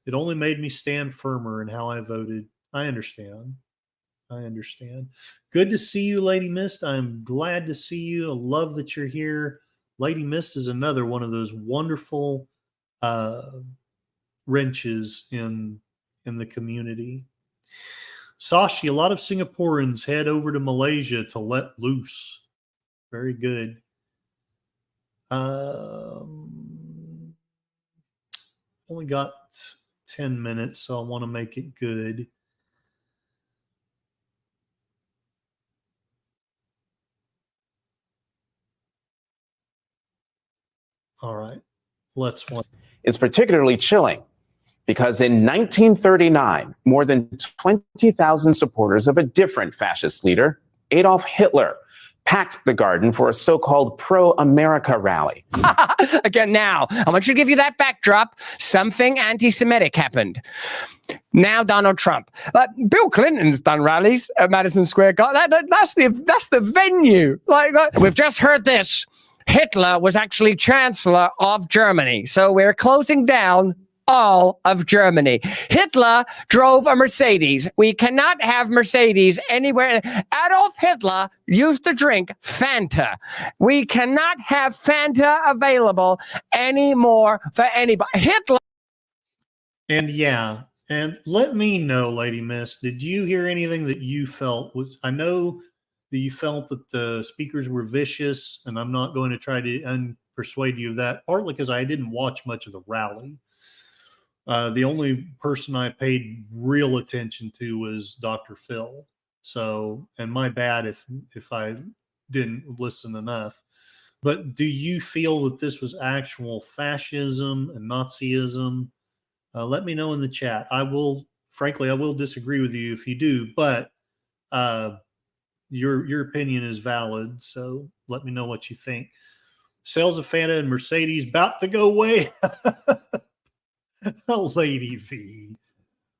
S1: It only made me stand firmer in how I voted. I understand. Good to see you, Lady Mist. I'm glad to see you. I love that you're here. Lady Mist is another one of those wonderful wrenches in the community. Sashi, a lot of Singaporeans head over to Malaysia to let loose. Very good. Only got 10 minutes, so I want to make it good. All right, let's watch.
S18: Is particularly chilling because in 1939, more than 20,000 supporters of a different fascist leader, Adolf Hitler, packed the garden for a so-called pro-America rally.
S19: Again, now, I want you to give you that backdrop. Something anti-Semitic happened. Now Donald Trump. Bill Clinton's done rallies at Madison Square Garden. That's the venue. We've just heard this. Hitler was actually Chancellor of Germany. So we're closing down all of Germany. Hitler drove a Mercedes. We cannot have Mercedes anywhere. Adolf Hitler used to drink Fanta. We cannot have Fanta available anymore for anybody. Hitler.
S1: And yeah, and let me know, Lady Miss, did you hear anything that you felt was, I know that you felt that the speakers were vicious, and I'm not going to try to persuade you of that, partly because I didn't watch much of the rally. The only person I paid real attention to was Dr. Phil. So, and my bad if I didn't listen enough. But do you feel that this was actual fascism and Nazism? Let me know in the chat. I will disagree with you if you do, but your opinion is valid. So let me know what you think. Sales of Fanta and Mercedes about to go away. Lady V.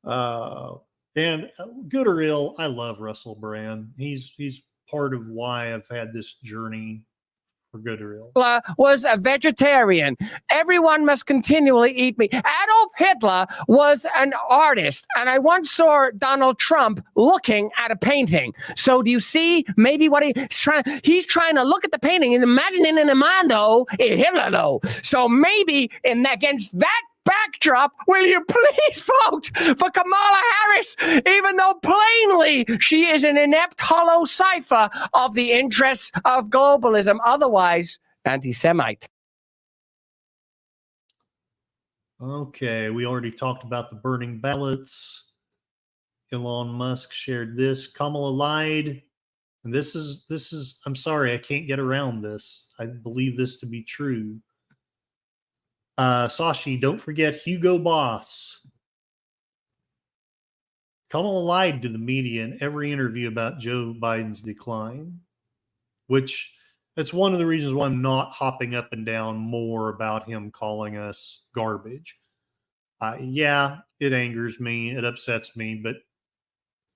S1: And good or ill, I love Russell Brand. He's part of why I've had this journey, for good or ill.
S19: Was a vegetarian. Everyone must continually eat meat. Adolf Hitler was an artist, and I once saw Donald Trump looking at a painting. So do you see maybe what he's trying to look at the painting and imagining in the mind, though, Hitler, though. So maybe against that backdrop, will you please vote for Kamala Harris, even though plainly she is an inept hollow cipher of the interests of globalism, otherwise anti-Semite.
S1: Okay, we already talked about the burning ballots. Elon Musk shared this. Kamala lied. And this is, I'm sorry, I can't get around this. I believe this to be true. Sashi, don't forget Hugo Boss. Kamala lied to the media in every interview about Joe Biden's decline, which that's one of the reasons why I'm not hopping up and down more about him calling us garbage. Yeah, it angers me. It upsets me, but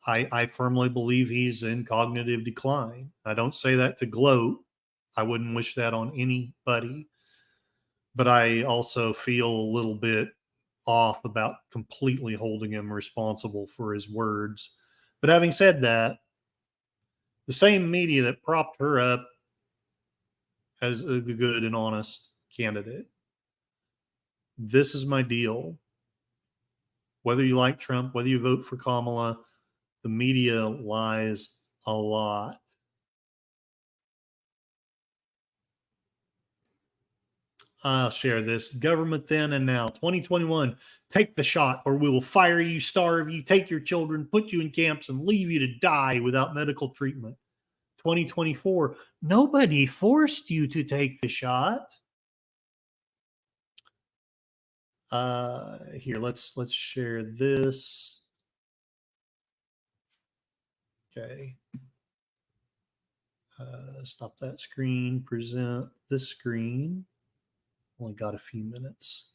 S1: I firmly believe he's in cognitive decline. I don't say that to gloat. I wouldn't wish that on anybody. But I also feel a little bit off about completely holding him responsible for his words. But having said that, the same media that propped her up as the good and honest candidate, this is my deal. Whether you like Trump, whether you vote for Kamala, the media lies a lot. I'll share this. Government then and now. 2021, take the shot or we will fire you, starve you, take your children, put you in camps, and leave you to die without medical treatment. 2024, nobody forced you to take the shot. Here, let's share this. Okay. Stop that screen, present this screen. Only got a few minutes.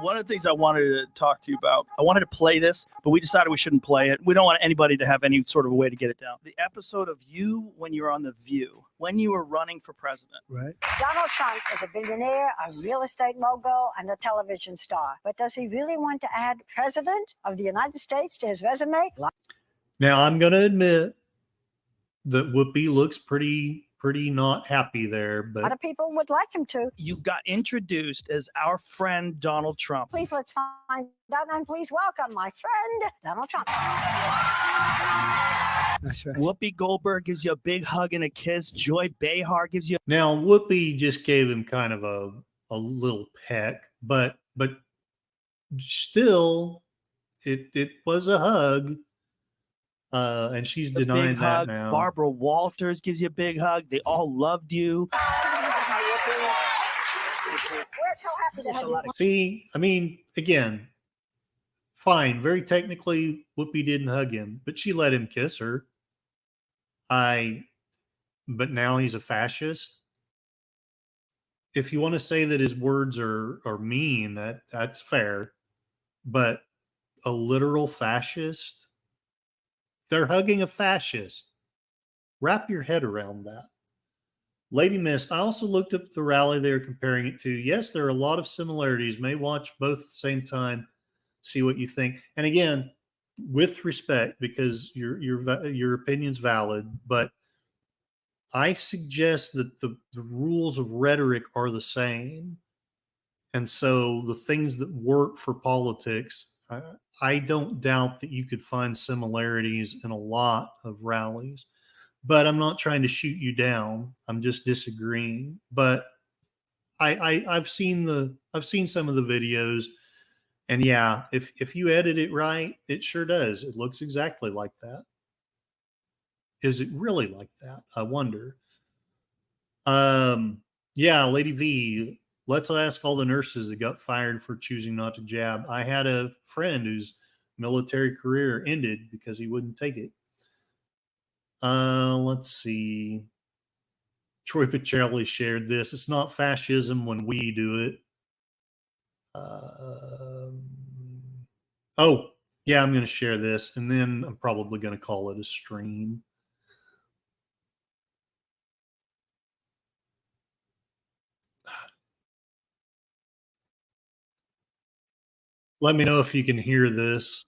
S8: One of the things I wanted to talk to you about, I wanted to play this, but we decided we shouldn't play it. We don't want anybody to have any sort of a way to get it down. The episode of you when you were on The View, when you were running for president.
S20: Right. Donald Trump is a billionaire, a real estate mogul, and a television star. But does he really want to add president of the United States to his resume?
S1: Now, I'm going to admit that Whoopi looks pretty not happy there, but
S20: a lot of people would like him to.
S8: You got introduced as our friend Donald Trump.
S20: Please let's find out and please welcome my friend Donald Trump.
S8: That's right. Whoopi Goldberg gives you a big hug and a kiss. Joy Behar gives you.
S1: Now Whoopi just gave him kind of a little peck, but still, it was a hug. And she's denying that
S8: hug.
S1: now.
S8: Barbara Walters gives you a big hug. They all loved you.
S20: We're so happy to have you.
S1: See, I mean, again, fine. Very technically, Whoopi didn't hug him, but she let him kiss her. But now he's a fascist. If you want to say that his words are mean, that's fair. But a literal fascist? They're hugging a fascist. Wrap your head around that. Lady Mist, I also looked up the rally they were comparing it to. Yes, there are a lot of similarities. May watch both at the same time, see what you think. And again, with respect, because your opinion's valid, but I suggest that the rules of rhetoric are the same. And so the things that work for politics, I don't doubt that you could find similarities in a lot of rallies, but I'm not trying to shoot you down. I'm just disagreeing. But I've seen some of the videos, and yeah, if you edit it right, it sure does. It looks exactly like that. Is it really like that? I wonder. Yeah, Lady V. Let's ask all the nurses that got fired for choosing not to jab. I had a friend whose military career ended because he wouldn't take it. Let's see. Troy Pacelli shared this. It's not fascism when we do it. Oh, yeah, I'm going to share this, and then I'm probably going to call it a stream. Let me know if you can hear this.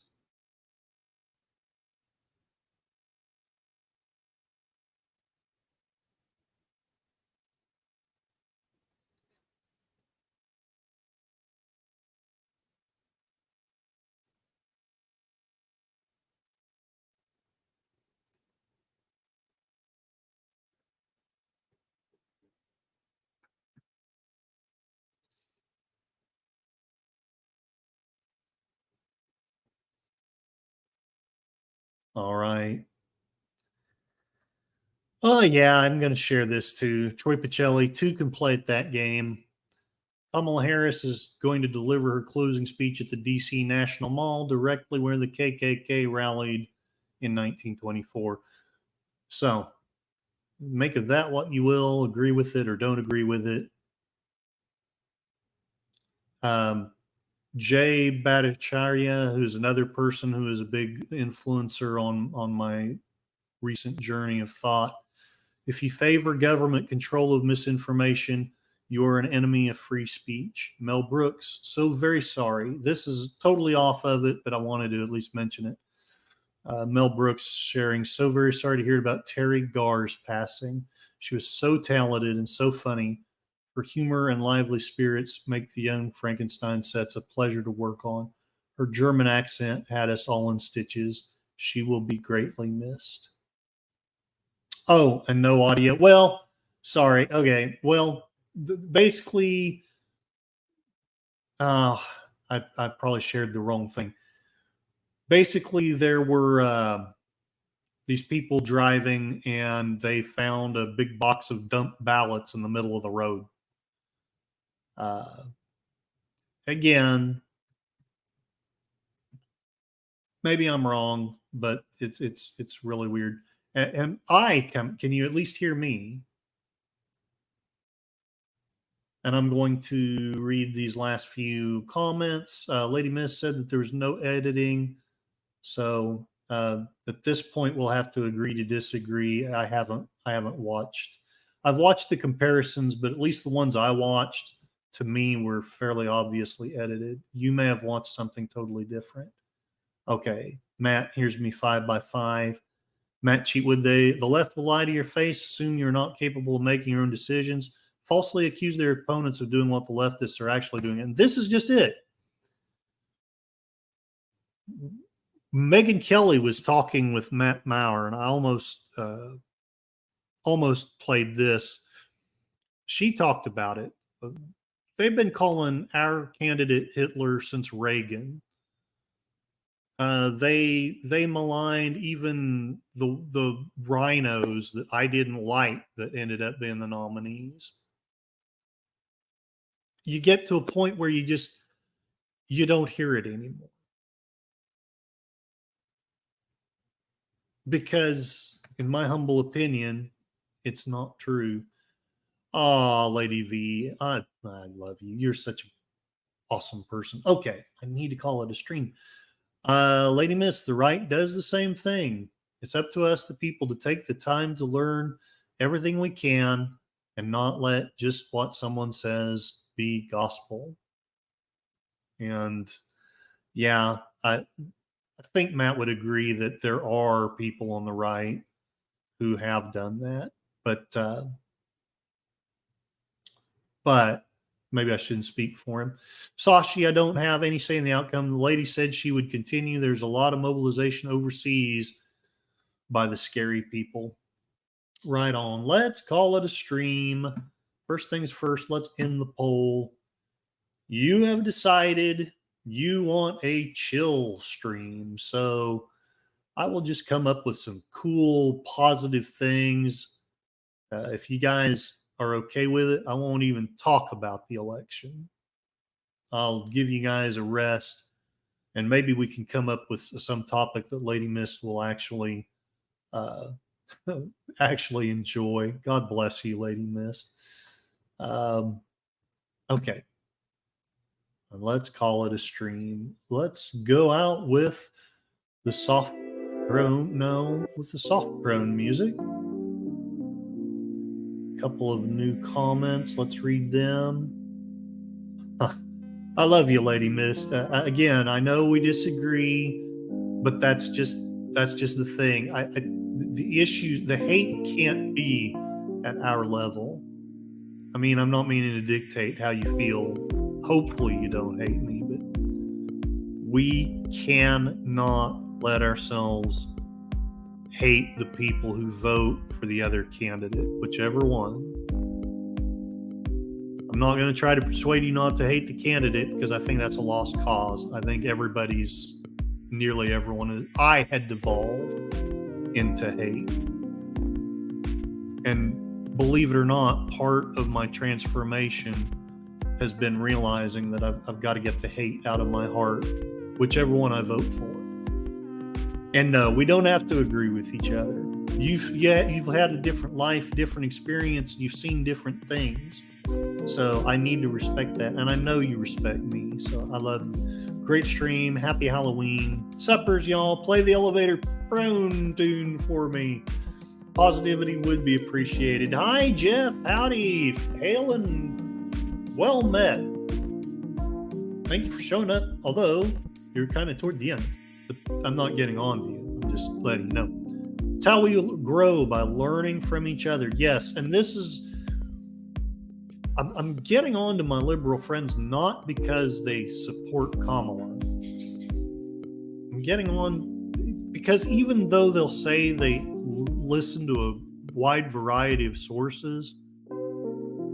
S1: All right. Oh, yeah, I'm going to share this too. Troy Pacelli, 2 can play at that game. Kamala Harris is going to deliver her closing speech at the D.C. National Mall, directly where the KKK rallied in 1924. So, make of that what you will, agree with it or don't agree with it. Jay Bhattacharya, who's another person who is a big influencer on my recent journey of thought. If you favor government control of misinformation, you are an enemy of free speech. Mel Brooks, so very sorry. This is totally off of it, but I wanted to at least mention it. Mel Brooks sharing, so very sorry to hear about Terry Garr's passing. She was so talented and so funny. Her humor and lively spirits make the Young Frankenstein sets a pleasure to work on. Her German accent had us all in stitches. She will be greatly missed. Oh, and no audio. Well, sorry. Okay. Well, basically, I probably shared the wrong thing. Basically, there were these people driving, and they found a big box of dumped ballots in the middle of the road. Again, maybe I'm wrong, but it's really weird. And can you at least hear me? And I'm going to read these last few comments. Lady Miss said that there was no editing. So at this point, we'll have to agree to disagree. I haven't watched. I've watched the comparisons, but at least the ones I watched, to me, were fairly obviously edited. You may have watched something totally different. Okay, Matt, here's me 5 by 5. Matt Cheatwood, the left will lie to your face, assume you're not capable of making your own decisions, falsely accuse their opponents of doing what the leftists are actually doing. And this is just it. Megyn Kelly was talking with Matt Maurer, and I almost played this. She talked about it. They've been calling our candidate Hitler since Reagan. They maligned even the rhinos that I didn't like that ended up being the nominees. You get to a point where you don't hear it anymore. Because, in my humble opinion, it's not true. Oh, Lady V, I love you. You're such an awesome person. Okay, I need to call it a stream. Lady Miss, the right does the same thing. It's up to us, the people, to take the time to learn everything we can and not let just what someone says be gospel. And yeah, I think Matt would agree that there are people on the right who have done that, but maybe I shouldn't speak for him. Sashi, I don't have any say in the outcome. The lady said she would continue. There's a lot of mobilization overseas by the scary people. Right on. Let's call it a stream. First things first, let's end the poll. You have decided you want a chill stream. So I will just come up with some cool, positive things. If you guys are okay with it, I won't even talk about the election. I'll give you guys a rest, and maybe we can come up with some topic that Lady Miss will actually enjoy. God bless you, Lady Miss. Okay. Let's call it a stream. Let's go out with the soft drone music. Couple of new comments. Let's read them. I love you, Lady Miss. Again, I know we disagree, but that's just the thing. The issues, the hate can't be at our level. I mean, I'm not meaning to dictate how you feel. Hopefully you don't hate me, but we cannot let ourselves hate the people who vote for the other candidate, whichever one. I'm not going to try to persuade you not to hate the candidate, because I think that's a lost cause. I think everybody's nearly everyone I had devolved into hate. And believe it or not, part of my transformation has been realizing that I've got to get the hate out of my heart, whichever one I vote for. And no, we don't have to agree with each other. You've had a different life, different experience. You've seen different things. So I need to respect that. And I know you respect me. So I love you. Great stream. Happy Halloween. Suppers, y'all. Play the elevator prone tune for me. Positivity would be appreciated. Hi, Jeff. Howdy. Hail and well met. Thank you for showing up. Although you're kind of toward the end. But I'm not getting on to you. I'm just letting you know. It's how we grow, by learning from each other. Yes, and this is... I'm getting on to my liberal friends not because they support Kamala. I'm getting on because even though they'll say they listen to a wide variety of sources,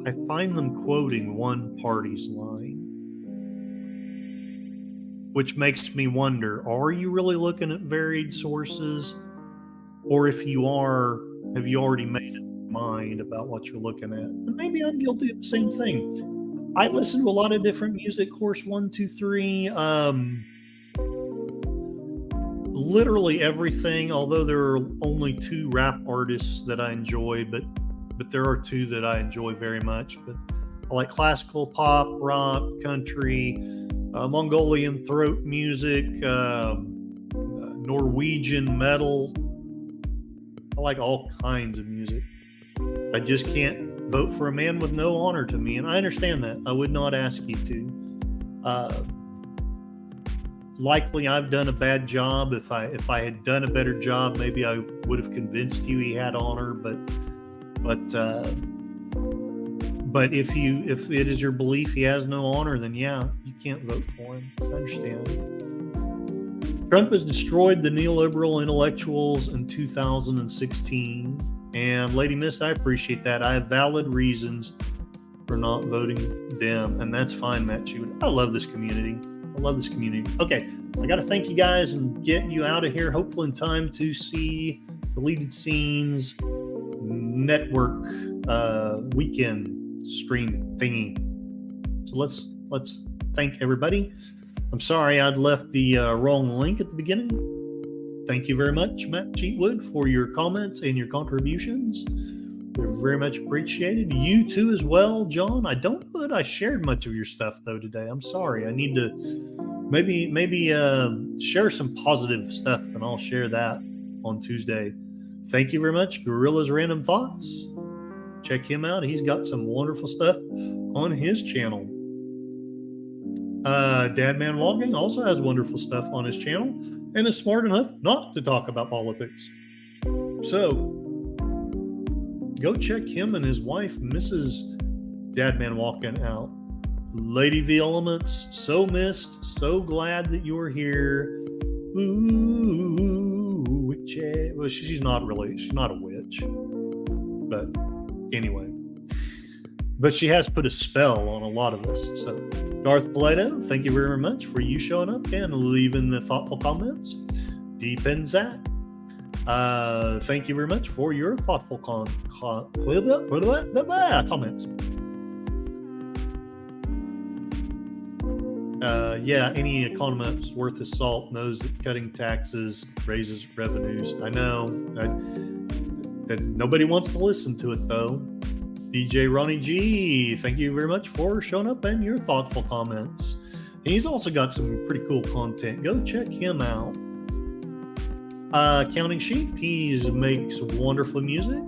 S1: I find them quoting one party's line. Which makes me wonder, are you really looking at varied sources? Or if you are, have you already made up your mind about what you're looking at? And maybe I'm guilty of the same thing. I listen to a lot of different music, Course 1, 2, 3, literally everything, although there are only 2 rap artists that I enjoy, but there are 2 that I enjoy very much. But I like classical, pop, rock, country, Mongolian throat music, Norwegian metal. I like all kinds of music. I just can't vote for a man with no honor to me, and I understand that. I would not ask you to. Likely I've done a bad job. If I had done a better job, maybe I would have convinced you he had honor, but if it is your belief he has no honor, then yeah, you can't vote for him. I understand. Trump has destroyed the neoliberal intellectuals in 2016. And Lady Mist, I appreciate that. I have valid reasons for not voting them. And that's fine, Matt Chew. I love this community. Okay, I got to thank you guys and get you out of here, hopefully in time to see Deleted Scenes Network weekend stream thingy. So let's thank everybody. I'm sorry I'd left the wrong link at the beginning. Thank you very much, Matt Cheatwood, for your comments and your contributions. They're very much appreciated. You too as well, John. I don't know that I shared much of your stuff though today. I'm sorry. I need to maybe share some positive stuff, and I'll share that on Tuesday. Thank you very much, Gorilla's Random Thoughts. Check him out. He's got some wonderful stuff on his channel. Dadman Walking also has wonderful stuff on his channel and is smart enough not to talk about politics. So go check him and his wife, Mrs. Dadman Walking, out. Lady V Elements, so missed, so glad that you're here. Ooh, witch. Well, she's not a witch. But anyway. But she has put a spell on a lot of us. So, Darth Plato, thank you very much for you showing up and leaving the thoughtful comments. Deep and Zach, thank you very much for your thoughtful comments. Yeah, any economist worth his salt knows that cutting taxes raises revenues. I know that nobody wants to listen to it, though. DJ Ronnie G, thank you very much for showing up and your thoughtful comments. And he's also got some pretty cool content. Go check him out. Counting Sheep, he makes wonderful music.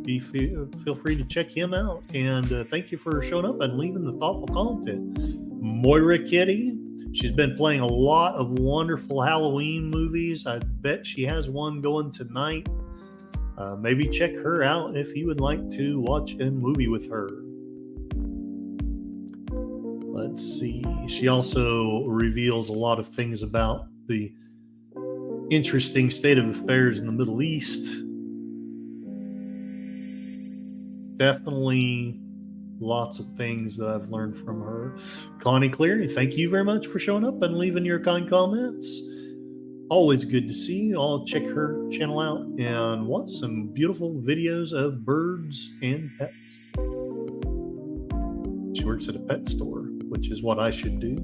S1: Feel free to check him out. And thank you for showing up and leaving the thoughtful content. Moira Kitty, she's been playing a lot of wonderful Halloween movies. I bet she has one going tonight. Maybe check her out if you would like to watch a movie with her. Let's see. She also reveals a lot of things about the interesting state of affairs in the Middle East. Definitely lots of things that I've learned from her. Connie Cleary, thank you very much for showing up and leaving your kind comments. Always good to see you. I'll check her channel out and watch some beautiful videos of birds and pets. She works at a pet store, which is what I should do.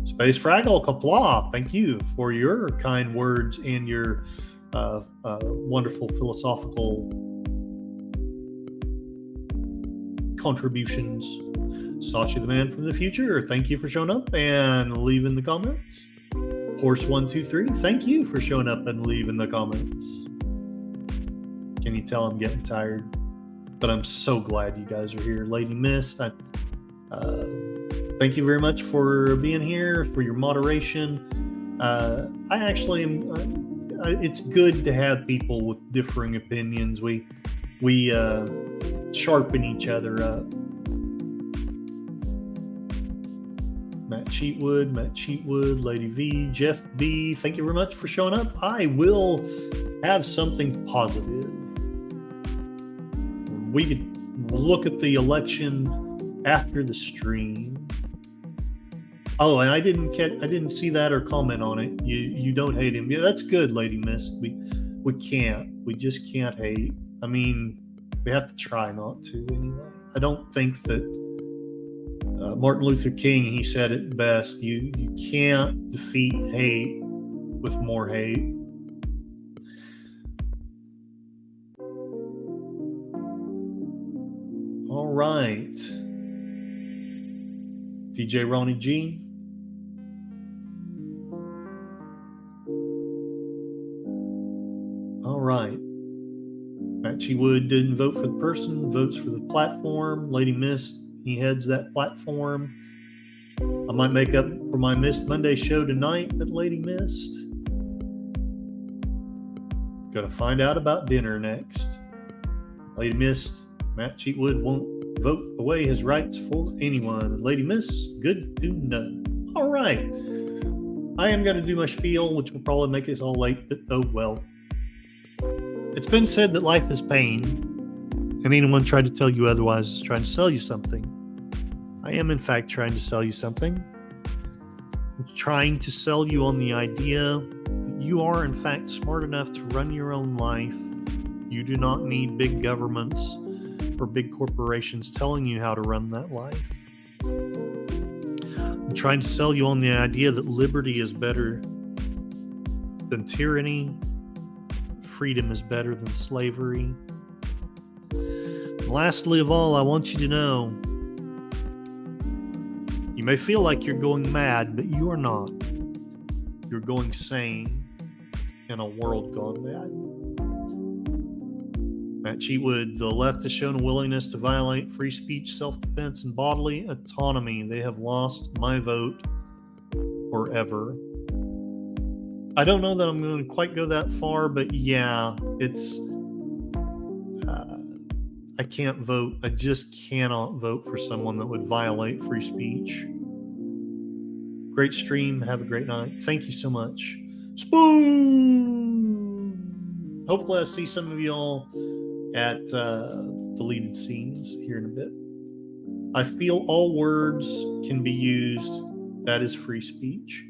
S1: Space Fraggle Kapla, thank you for your kind words and your wonderful philosophical contributions. Sachi the Man from the Future, thank you for showing up and leaving the comments. Horse123, thank you for showing up and leaving the comments. Can you tell I'm getting tired? But I'm so glad you guys are here. Lady Mist, thank you very much for being here, for your moderation. I actually am. It's good to have people with differing opinions. We sharpen each other up. Matt Cheatwood, Lady V, Jeff B, thank you very much for showing up. I will have something positive. We could look at the election after the stream. Oh, and I didn't see that or comment on it. You don't hate him. Yeah, that's good, Lady Mist. We just can't hate. I mean, we have to try not to anyway. I don't think that Martin Luther King, he said it best. You can't defeat hate with more hate. All right. DJ Ronnie G. All right. Matt Cheatwood didn't vote for the person, votes for the platform. Lady Mist, he heads that platform. I might make up for my missed Monday show tonight at Lady Mist. Gonna find out about dinner next. Lady Mist, Matt Cheatwood won't vote away his rights for anyone. Lady Mist, good to know. All right. I am going to do my spiel, which will probably make us all late, but oh well. It's been said that life is pain, and anyone tried to tell you otherwise is trying to sell you something. I am, in fact, trying to sell you something. I'm trying to sell you on the idea that you are, in fact, smart enough to run your own life. You do not need big governments or big corporations telling you how to run that life. I'm trying to sell you on the idea that liberty is better than tyranny. Freedom is better than slavery. And lastly of all, I want you to know, you may feel like you're going mad, but you are not. You're going sane in a world gone mad. Matt Cheatwood, the left has shown a willingness to violate free speech, self-defense, and bodily autonomy. They have lost my vote forever. I don't know that I'm going to quite go that far, but yeah, it's... I can't vote. I just cannot vote for someone that would violate free speech. Great stream. Have a great night. Thank you so much. Spoon! Hopefully I see some of y'all at deleted scenes here in a bit. I feel all words can be used. That is free speech.